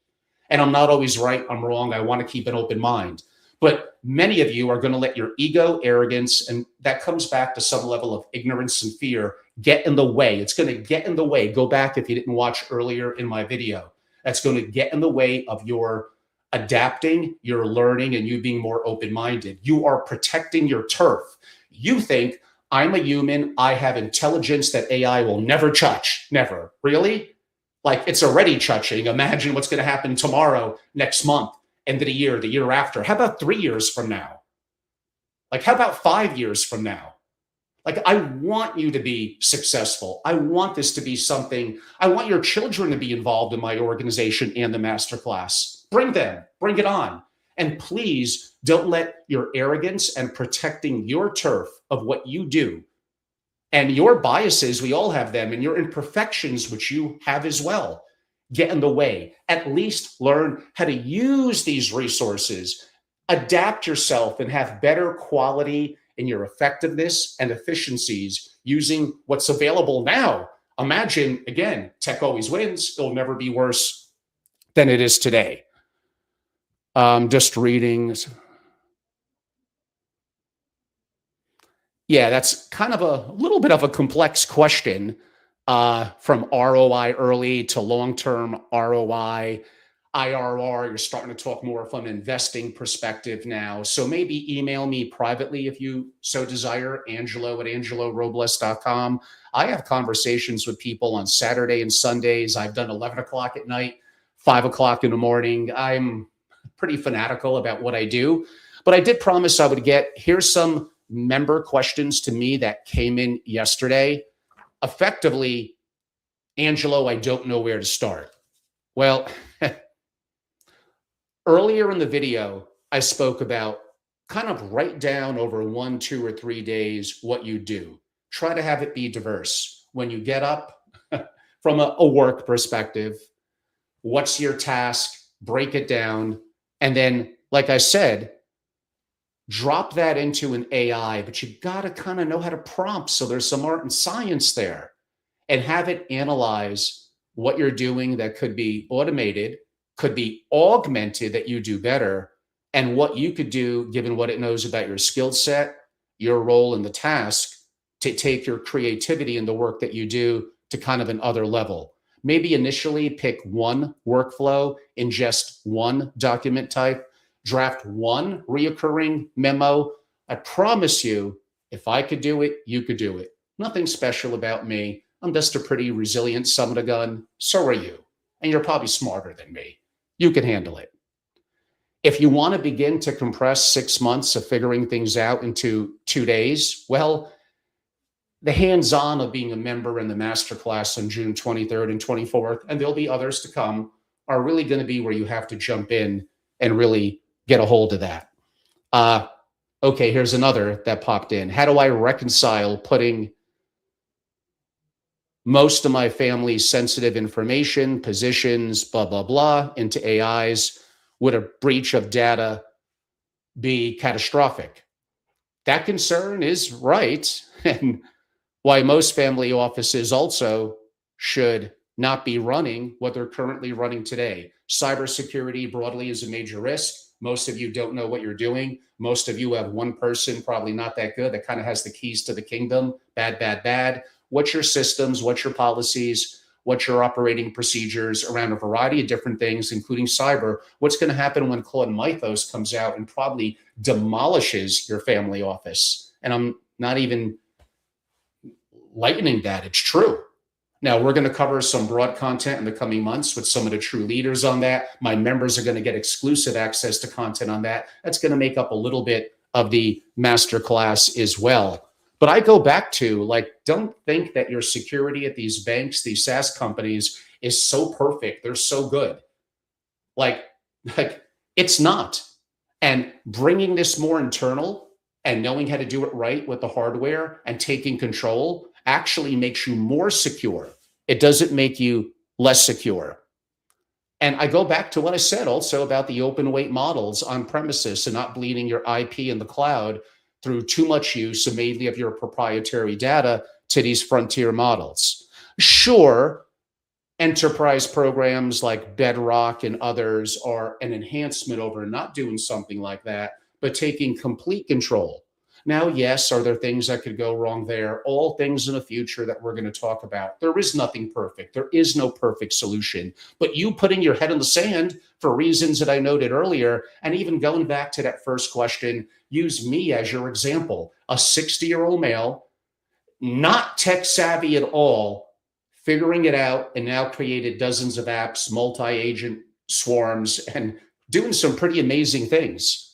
And I'm not always right. I'm wrong. I want to keep an open mind. But many of you are going to let your ego, arrogance, and that comes back to some level of ignorance and fear, get in the way. It's going to get in the way. Go back if you didn't watch earlier in my video. That's going to get in the way of your adapting, your learning, and you being more open-minded. You are protecting your turf. You think, I'm a human. I have intelligence that AI will never touch. Never. Really? Like it's already touching. Imagine what's going to happen tomorrow, next month, end of the year after. How about 3 years from now? Like, how about 5 years from now? Like, I want you to be successful. I want this to be something. I want your children to be involved in my organization and the masterclass. Bring them, bring it on. And please don't let your arrogance and protecting your turf of what you do and your biases, we all have them, and your imperfections, which you have as well, get in the way. At least learn how to use these resources, adapt yourself, and have better quality in your effectiveness and efficiencies using what's available now. Imagine, again, tech always wins. It'll never be worse than it is today. Just reading. Yeah, that's kind of a little bit of a complex question. From ROI early to long-term ROI, IRR, you're starting to talk more from an investing perspective now. So maybe email me privately if you so desire, angelo@angelorobles.com. I have conversations with people on Saturday and Sundays. I've done 11 o'clock at night, 5 o'clock in the morning. I'm pretty fanatical about what I do. But I did promise I would get, here's some member questions to me that came in yesterday. Effectively, Angelo, I don't know where to start. Well, earlier in the video, I spoke about kind of write down over 1, 2, or 3 days what you do. Try to have it be diverse. When you get up from a work perspective, what's your task? Break it down. And then, like I said, drop that into an AI, but you got to kind of know how to prompt. So there's some art and science there, and have it analyze what you're doing that could be automated, could be augmented that you do better, and what you could do given what it knows about your skill set, your role in the task, to take your creativity and the work that you do to kind of another level. Maybe initially pick one workflow, ingest one document type, draft one reoccurring memo. I promise you, if I could do it, you could do it. Nothing special about me. I'm just a pretty resilient son of a gun. So are you. And you're probably smarter than me. You can handle it. If you want to begin to compress 6 months of figuring things out into 2 days, well, the hands-on of being a member in the masterclass on June 23rd and 24th, and there'll be others to come, are really going to be where you have to jump in and really get a hold of that. Okay, here's another that popped in. How do I reconcile putting most of my family's sensitive information, positions, blah, blah, blah, into AIs? Would a breach of data be catastrophic? That concern is right, and why most family offices also should not be running what they're currently running today. Cybersecurity broadly is a major risk. Most of you don't know what you're doing. Most of you have one person, probably not that good, that kind of has the keys to the kingdom. Bad, bad, bad. What's your systems? What's your policies? What's your operating procedures around a variety of different things, including cyber? What's going to happen when Claude Mythos comes out and probably demolishes your family office? And I'm not even lightening that. It's true. Now, we're going to cover some broad content in the coming months with some of the true leaders on that. My members are going to get exclusive access to content on that. That's going to make up a little bit of the masterclass as well. But I go back to, like, don't think that your security at these banks, these SaaS companies, is so perfect. They're so good. Like it's not. And bringing this more internal and knowing how to do it right with the hardware and taking control actually makes you more secure. It doesn't make you less secure. And I go back to what I said also about the open weight models on premises and not bleeding your IP in the cloud through too much use of mainly of your proprietary data to these frontier models. Sure, enterprise programs like Bedrock and others are an enhancement over not doing something like that, but taking complete control. Now, yes, are there things that could go wrong there? All things in the future that we're going to talk about. There is nothing perfect. There is no perfect solution. But you putting your head in the sand for reasons that I noted earlier, and even going back to that first question, use me as your example. A 60-year-old male, not tech savvy at all, figuring it out, and now created dozens of apps, multi-agent swarms, and doing some pretty amazing things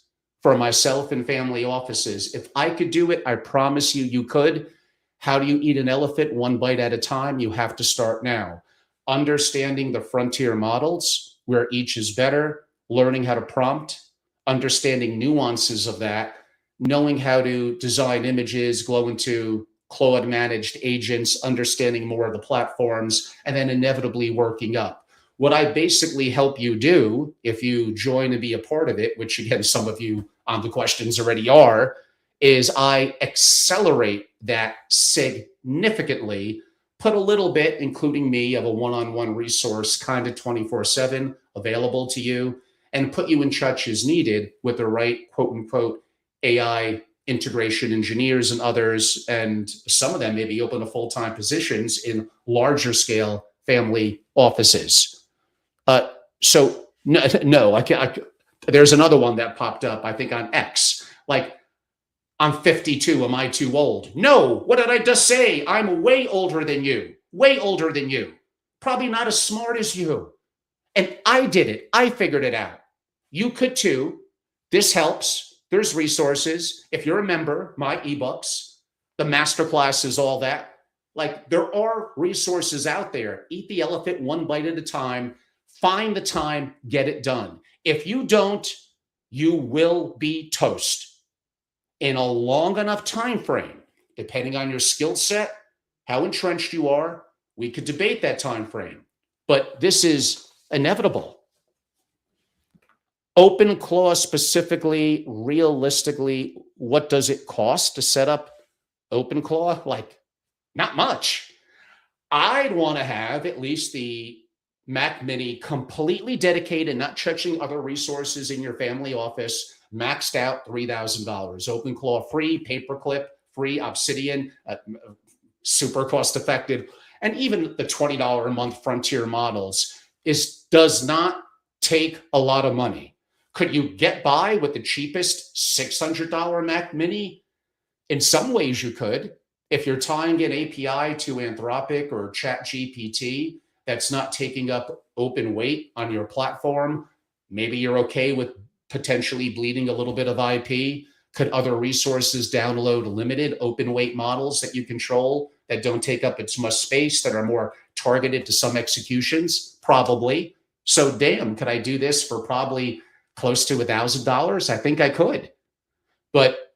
for myself and family offices. If I could do it, I promise you, you could. How do you eat an elephant? One bite at a time. You have to start now. Understanding the frontier models, where each is better, learning how to prompt, understanding nuances of that, knowing how to design images, go into Claude managed agents, understanding more of the platforms, and then inevitably working up. What I basically help you do, if you join and be a part of it, which again, some of you on the questions already are, is I accelerate that significantly, put a little bit, including me, of a one-on-one resource kind of 24/7 available to you, and put you in touch as needed with the right quote unquote AI integration engineers and others. And some of them maybe open to full-time positions in larger scale family offices. So no, I can't. There's another one that popped up, I think on X, like, I'm 52, am I too old? No, what did I just say? I'm way older than you, probably not as smart as you. And I did it, I figured it out. You could too. This helps. There's resources. If you're a member, my ebooks, the masterclasses, all that. Like, there are resources out there. Eat the elephant one bite at a time. Find the time, get it done. If you don't, you will be toast in a long enough time frame, depending on your skill set, how entrenched you are. We could debate that time frame, but this is inevitable. OpenClaw specifically, realistically, what does it cost to set up OpenClaw? Like, not much. I'd want to have at least the Mac Mini completely dedicated, not touching other resources in your family office, maxed out $3,000. OpenClaw free, paperclip free, Obsidian, super cost effective. And even the $20 a month Frontier models does not take a lot of money. Could you get by with the cheapest $600 Mac Mini? In some ways you could. If you're tying an API to Anthropic or ChatGPT that's not taking up open weight on your platform, maybe you're okay with potentially bleeding a little bit of IP. Could other resources download limited open weight models that you control that don't take up as much space, that are more targeted to some executions? Probably. So damn, could I do this for probably close to $1,000? I think I could, but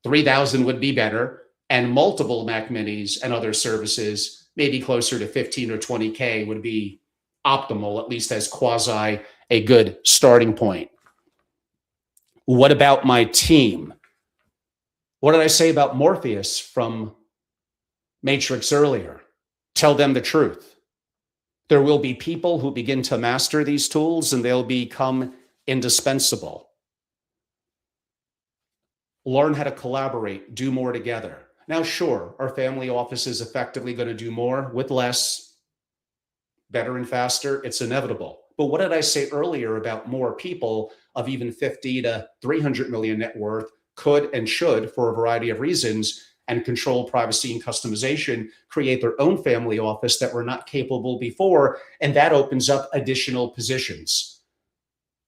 3,000 would be better. And multiple Mac Minis and other services, maybe closer to 15 or 20K would be optimal, at least as quasi a good starting point. What about my team? What did I say about Morpheus from Matrix earlier? Tell them the truth. There will be people who begin to master these tools and they'll become indispensable. Learn how to collaborate, do more together. Now, sure, our family office is effectively going to do more with less, better and faster. It's inevitable. But what did I say earlier about more people of even 50 to 300 million net worth could and should, for a variety of reasons, and control, privacy, and customization, create their own family office that were not capable before, and that opens up additional positions.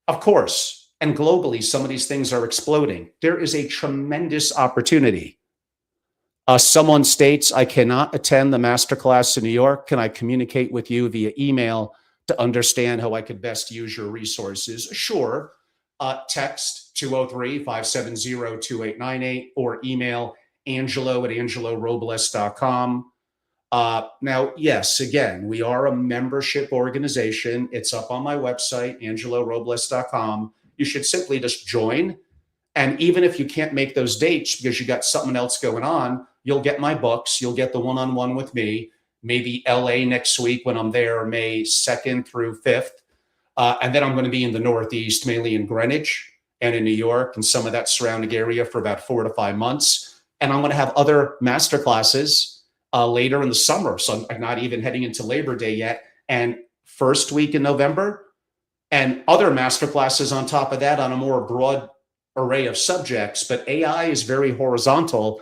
Of course, and globally, some of these things are exploding. There is a tremendous opportunity. Someone states, I cannot attend the masterclass in New York. Can I communicate with you via email to understand how I could best use your resources? Sure. Text 203-570-2898 or email angelo@angelorobles.com. Now, yes, again, we are a membership organization. It's up on my website, angelorobles.com. You should simply just join. And even if you can't make those dates because you got something else going on, you'll get my books. You'll get the one-on-one with me, maybe LA next week when I'm there, May 2nd through 5th. And then I'm going to be in the Northeast, mainly in Greenwich and in New York and some of that surrounding area for about 4 to 5 months. And I'm going to have other masterclasses later in the summer. So I'm not even heading into Labor Day yet. And first week in November, and other masterclasses on top of that on a more broad array of subjects. But AI is very horizontal,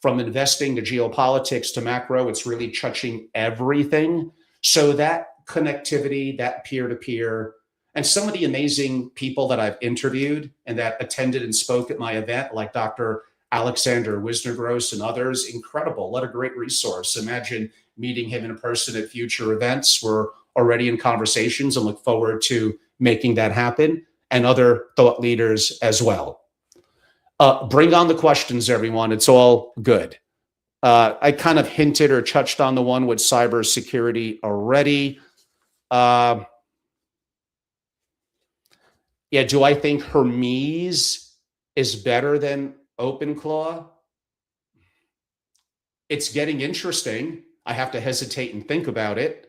from investing to geopolitics to macro. It's really touching everything. So that connectivity, that peer-to-peer, and some of the amazing people that I've interviewed and that attended and spoke at my event, like Dr. Alexander Wisnergross and others, incredible. What a great resource. Imagine meeting him in person at future events. We're already in conversations and look forward to making that happen, and other thought leaders as well. Bring on the questions, everyone. It's all good. I kind of hinted or touched on the one with cybersecurity already. Yeah, do I think Hermes is better than OpenClaw? It's getting interesting. I have to hesitate and think about it.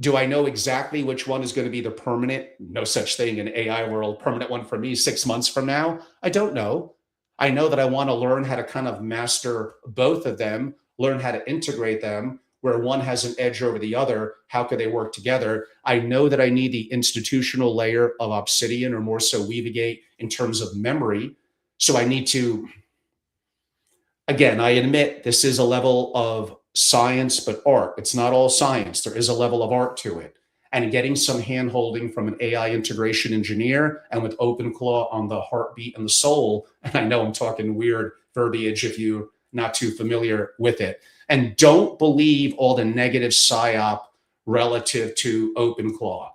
Do I know exactly which one is going to be the permanent, no such thing in AI world, permanent one for me 6 months from now? I don't know. I know that I want to learn how to kind of master both of them, learn how to integrate them, where one has an edge over the other. How could they work together? I know that I need the institutional layer of Obsidian, or more so Weavigate, in terms of memory. So I need to, again, I admit this is a level of science, but art. It's not all science. There is a level of art to it. and getting some hand holding from an AI integration engineer and with OpenClaw on the heartbeat and the soul. And I know I'm talking weird verbiage if you're not too familiar with it. And don't believe all the negative psyop relative to OpenClaw.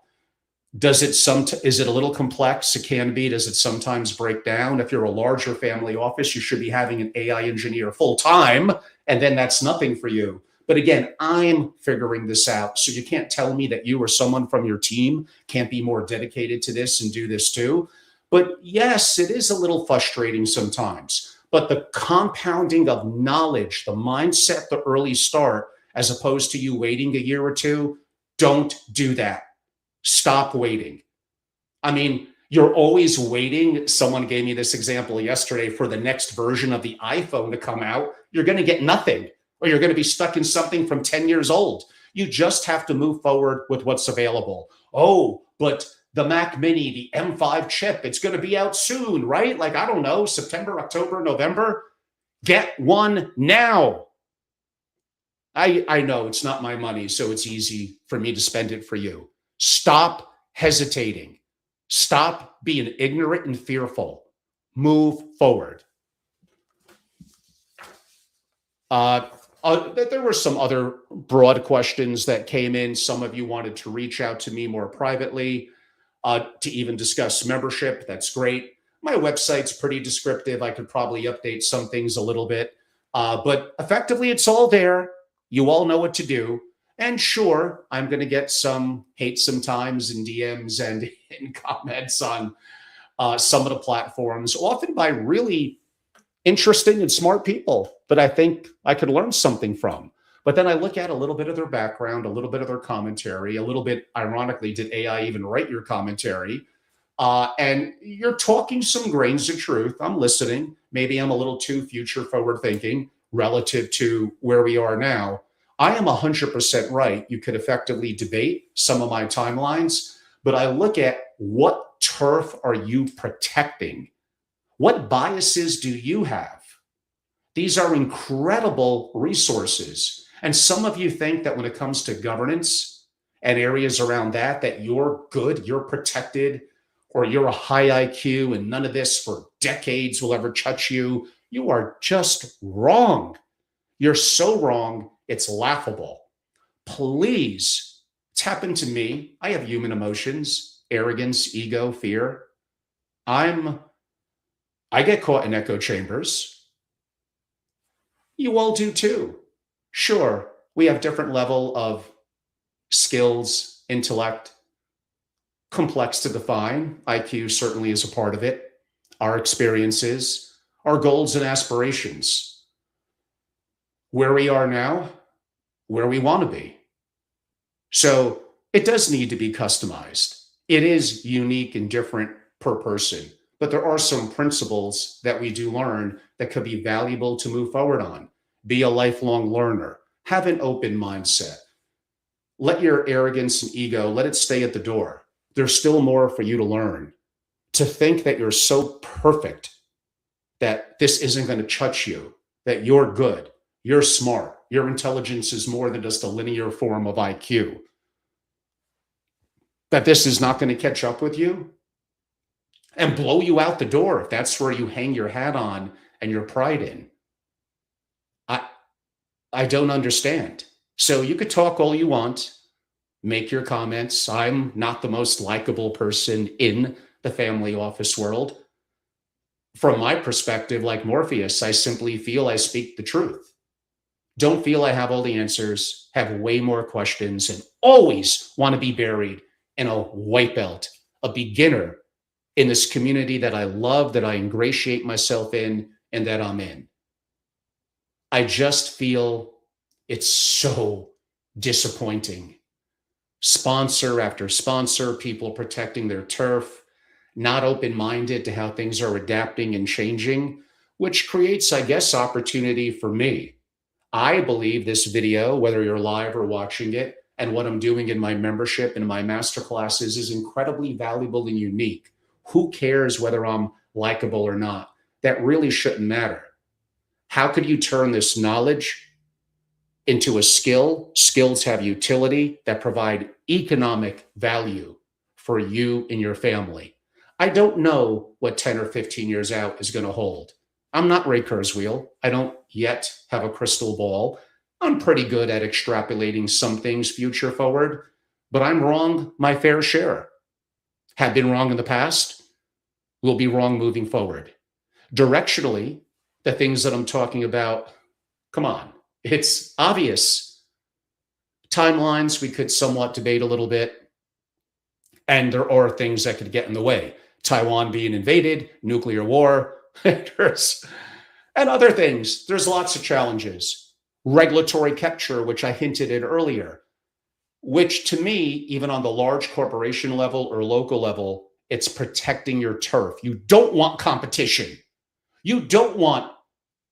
Is it a little complex? It can be. Does it sometimes break down? If you're a larger family office, you should be having an AI engineer full time, and then that's nothing for you. But again, I'm figuring this out. So you can't tell me that you or someone from your team can't be more dedicated to this and do this too. But yes, it is a little frustrating sometimes. But the compounding of knowledge, the mindset, the early start, as opposed to you waiting a year or two, don't do that. Stop waiting. I mean, you're always waiting. Someone gave me this example yesterday for the next version of the iPhone to come out. You're going to get nothing, or you're going to be stuck in something from 10 years old. You just have to move forward with what's available. Oh, but the Mac Mini, the M5 chip, it's going to be out soon, right? Like, I don't know, September, October, November. Get one now. I know it's not my money, so it's easy for me to spend it for you. Stop hesitating. Stop being ignorant and fearful. Move forward. There were some other broad questions that came in. Some of you wanted to reach out to me more privately to even discuss membership. That's great. My website's pretty descriptive. I could probably update some things a little bit, but effectively it's all there. You all know what to do. And sure, I'm going to get some hate sometimes in DMs and in comments on some of the platforms, often by really interesting and smart people that I think I could learn something from. But then I look at a little bit of their background, a little bit of their commentary, a little bit, ironically, did AI even write your commentary? And you're talking some grains of truth. I'm listening. Maybe I'm a little too future forward thinking relative to where we are now. I am 100% right. You could effectively debate some of my timelines, but I look at what turf are you protecting? What biases do you have? These are incredible resources. And some of you think that when it comes to governance and areas around that, that you're good, you're protected, or you're a high IQ and none of this for decades will ever touch you. You are just wrong. You're so wrong. It's laughable. Please, it's happened to me. I have human emotions, arrogance, ego, fear. I get caught in echo chambers. You all do too. Sure, we have different level of skills, intellect, complex to define. IQ certainly is a part of it. Our experiences, our goals and aspirations. Where we are now, where we want to be. So it does need to be customized. It is unique and different per person, but there are some principles that we do learn that could be valuable to move forward on. Be a lifelong learner. Have an open mindset. Let your arrogance and ego, let it stay at the door. There's still more for you to learn. To think that you're so perfect that this isn't going to touch you, that you're good, you're smart, your intelligence is more than just a linear form of IQ, that this is not going to catch up with you and blow you out the door if that's where you hang your hat on and your pride in. I don't understand. So you could talk all you want, make your comments. I'm not the most likable person in the family office world. From my perspective, like Morpheus, I simply feel I speak the truth. Don't feel I have all the answers, have way more questions, and always want to be buried in a white belt, a beginner in this community that I love, that I ingratiate myself in, and that I'm in. I just feel it's so disappointing. Sponsor after sponsor, people protecting their turf, not open-minded to how things are adapting and changing, which creates, I guess, opportunity for me. I believe this video, whether you're live or watching it, and what I'm doing in my membership and my masterclasses is incredibly valuable and unique. Who cares whether I'm likable or not? That really shouldn't matter. How could you turn this knowledge into a skill. Skills have utility that provide economic value for you and your family. I don't know what 10 or 15 years out is going to hold. I'm not Ray Kurzweil. I don't yet have a crystal ball. I'm pretty good at extrapolating some things future forward, but I'm wrong my fair share. Have been wrong in the past, will be wrong moving forward. Directionally, the things that I'm talking about, come on, it's obvious. Timelines, we could somewhat debate a little bit, and there are things that could get in the way. Taiwan being invaded, nuclear war, and other things. There's lots of challenges. Regulatory capture, which I hinted at earlier, which to me, even on the large corporation level or local level, it's protecting your turf. You don't want competition. You don't want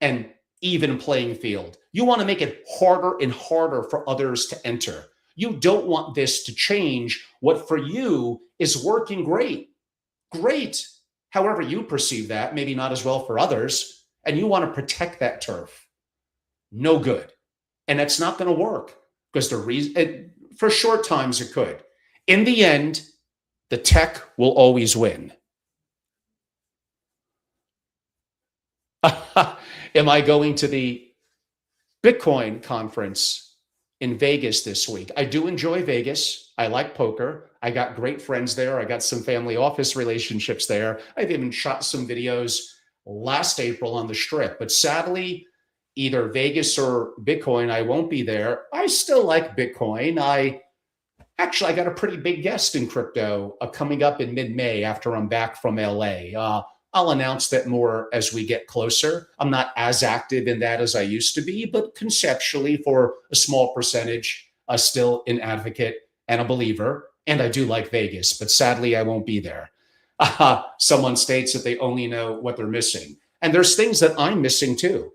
an even playing field. You want to make it harder and harder for others to enter. You don't want this to change what for you is working great. Great. However you perceive that, maybe not as well for others, and you want to protect that turf. No good. And that's not going to work because the reason, for short times it could. In the end, the tech will always win. Am I going to the Bitcoin conference in Vegas this week? I do enjoy Vegas. I like poker. I got great friends there. I got some family office relationships there. I've even shot some videos last April on the Strip. But sadly, either Vegas or Bitcoin, I won't be there. I still like Bitcoin. I got a pretty big guest in crypto coming up in mid-May after I'm back from LA. I'll announce that more as we get closer. I'm not as active in that as I used to be, but conceptually, for a small percentage, still an advocate and a believer. And I do like Vegas, but sadly, I won't be there. Someone states that they only know what they're missing. And there's things that I'm missing too.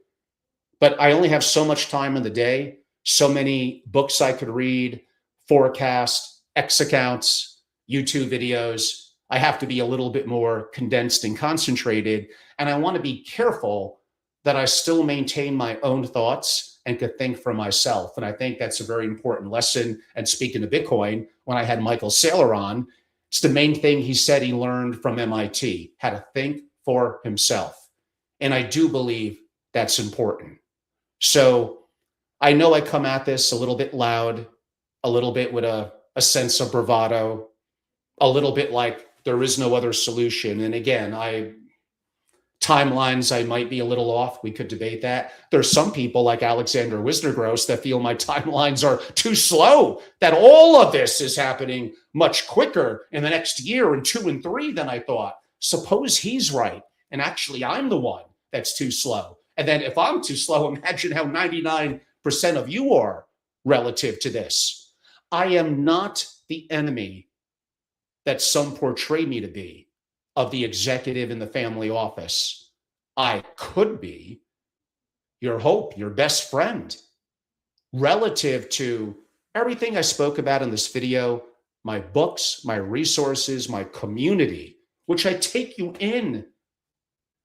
But I only have so much time in the day, so many books I could read, forecast, X accounts, YouTube videos. I have to be a little bit more condensed and concentrated. And I want to be careful that I still maintain my own thoughts and could think for myself. And I think that's a very important lesson. And speaking of Bitcoin, when I had Michael Saylor on, it's the main thing he said he learned from MIT, how to think for himself. And I do believe that's important. So I know I come at this a little bit loud, a little bit with a sense of bravado, a little bit like there is no other solution. And again, timelines, I might be a little off. We could debate that. There's some people like Alexander Wisnergross that feel my timelines are too slow, that all of this is happening much quicker in the next year and 2 and 3 than I thought. Suppose he's right. And actually, I'm the one that's too slow. And then if I'm too slow, imagine how 99% of you are relative to this. I am not the enemy that some portray me to be of the executive in the family office. I could be your hope, your best friend, relative to everything I spoke about in this video, my books, my resources, my community, which I take you in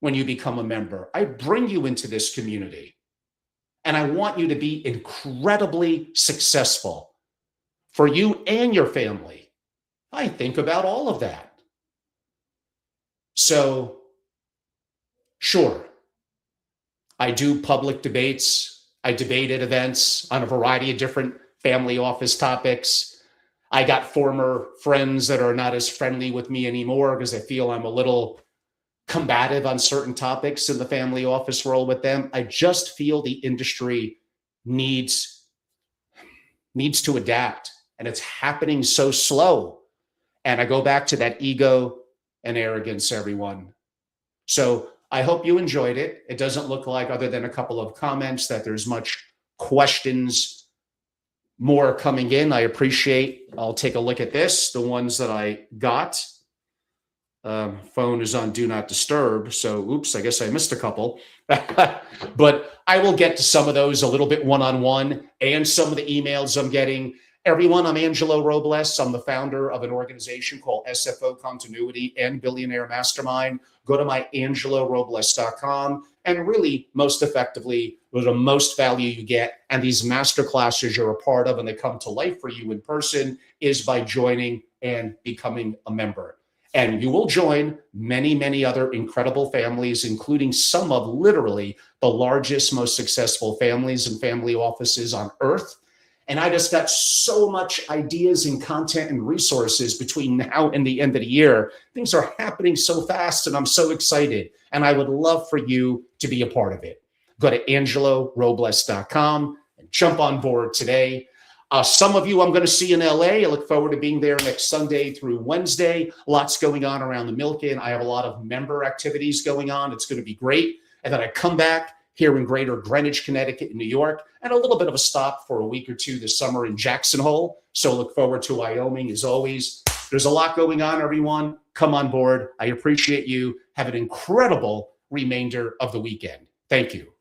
when you become a member. I bring you into this community, and I want you to be incredibly successful for you and your family. I think about all of that. So, sure, I do public debates. I debate at events on a variety of different family office topics. I got former friends that are not as friendly with me anymore because I feel I'm a little combative on certain topics in the family office world with them. I just feel the industry needs to adapt, and it's happening so slow. And I go back to that ego and arrogance, everyone. So I hope you enjoyed it. It doesn't look like, other than a couple of comments, that there's much questions more coming in. I appreciate. I'll take a look at this, the ones that I got. Phone is on do not disturb. So, oops, I guess I missed a couple. But I will get to some of those a little bit one-on-one, and some of the emails I'm getting. Everyone, I'm Angelo Robles. I'm the founder of an organization called SFO Continuity and Billionaire Mastermind. Go to my angelorobles.com and really, most effectively, where the most value you get, and these master classes you're a part of and they come to life for you in person, is by joining and becoming a member. And you will join many, many other incredible families, including some of literally the largest, most successful families and family offices on earth. And I just got so much ideas and content and resources between now and the end of the year. Things are happening so fast and I'm so excited. And I would love for you to be a part of it. Go to angelorobles.com and jump on board today. Some of you I'm going to see in LA. I look forward to being there next Sunday through Wednesday. Lots going on around the Milken. I have a lot of member activities going on. It's going to be great. And then I come back here in greater Greenwich, Connecticut, and New York, and a little bit of a stop for a week or two this summer in Jackson Hole. So look forward to Wyoming as always. There's a lot going on, everyone. Come on board. I appreciate you. Have an incredible remainder of the weekend. Thank you.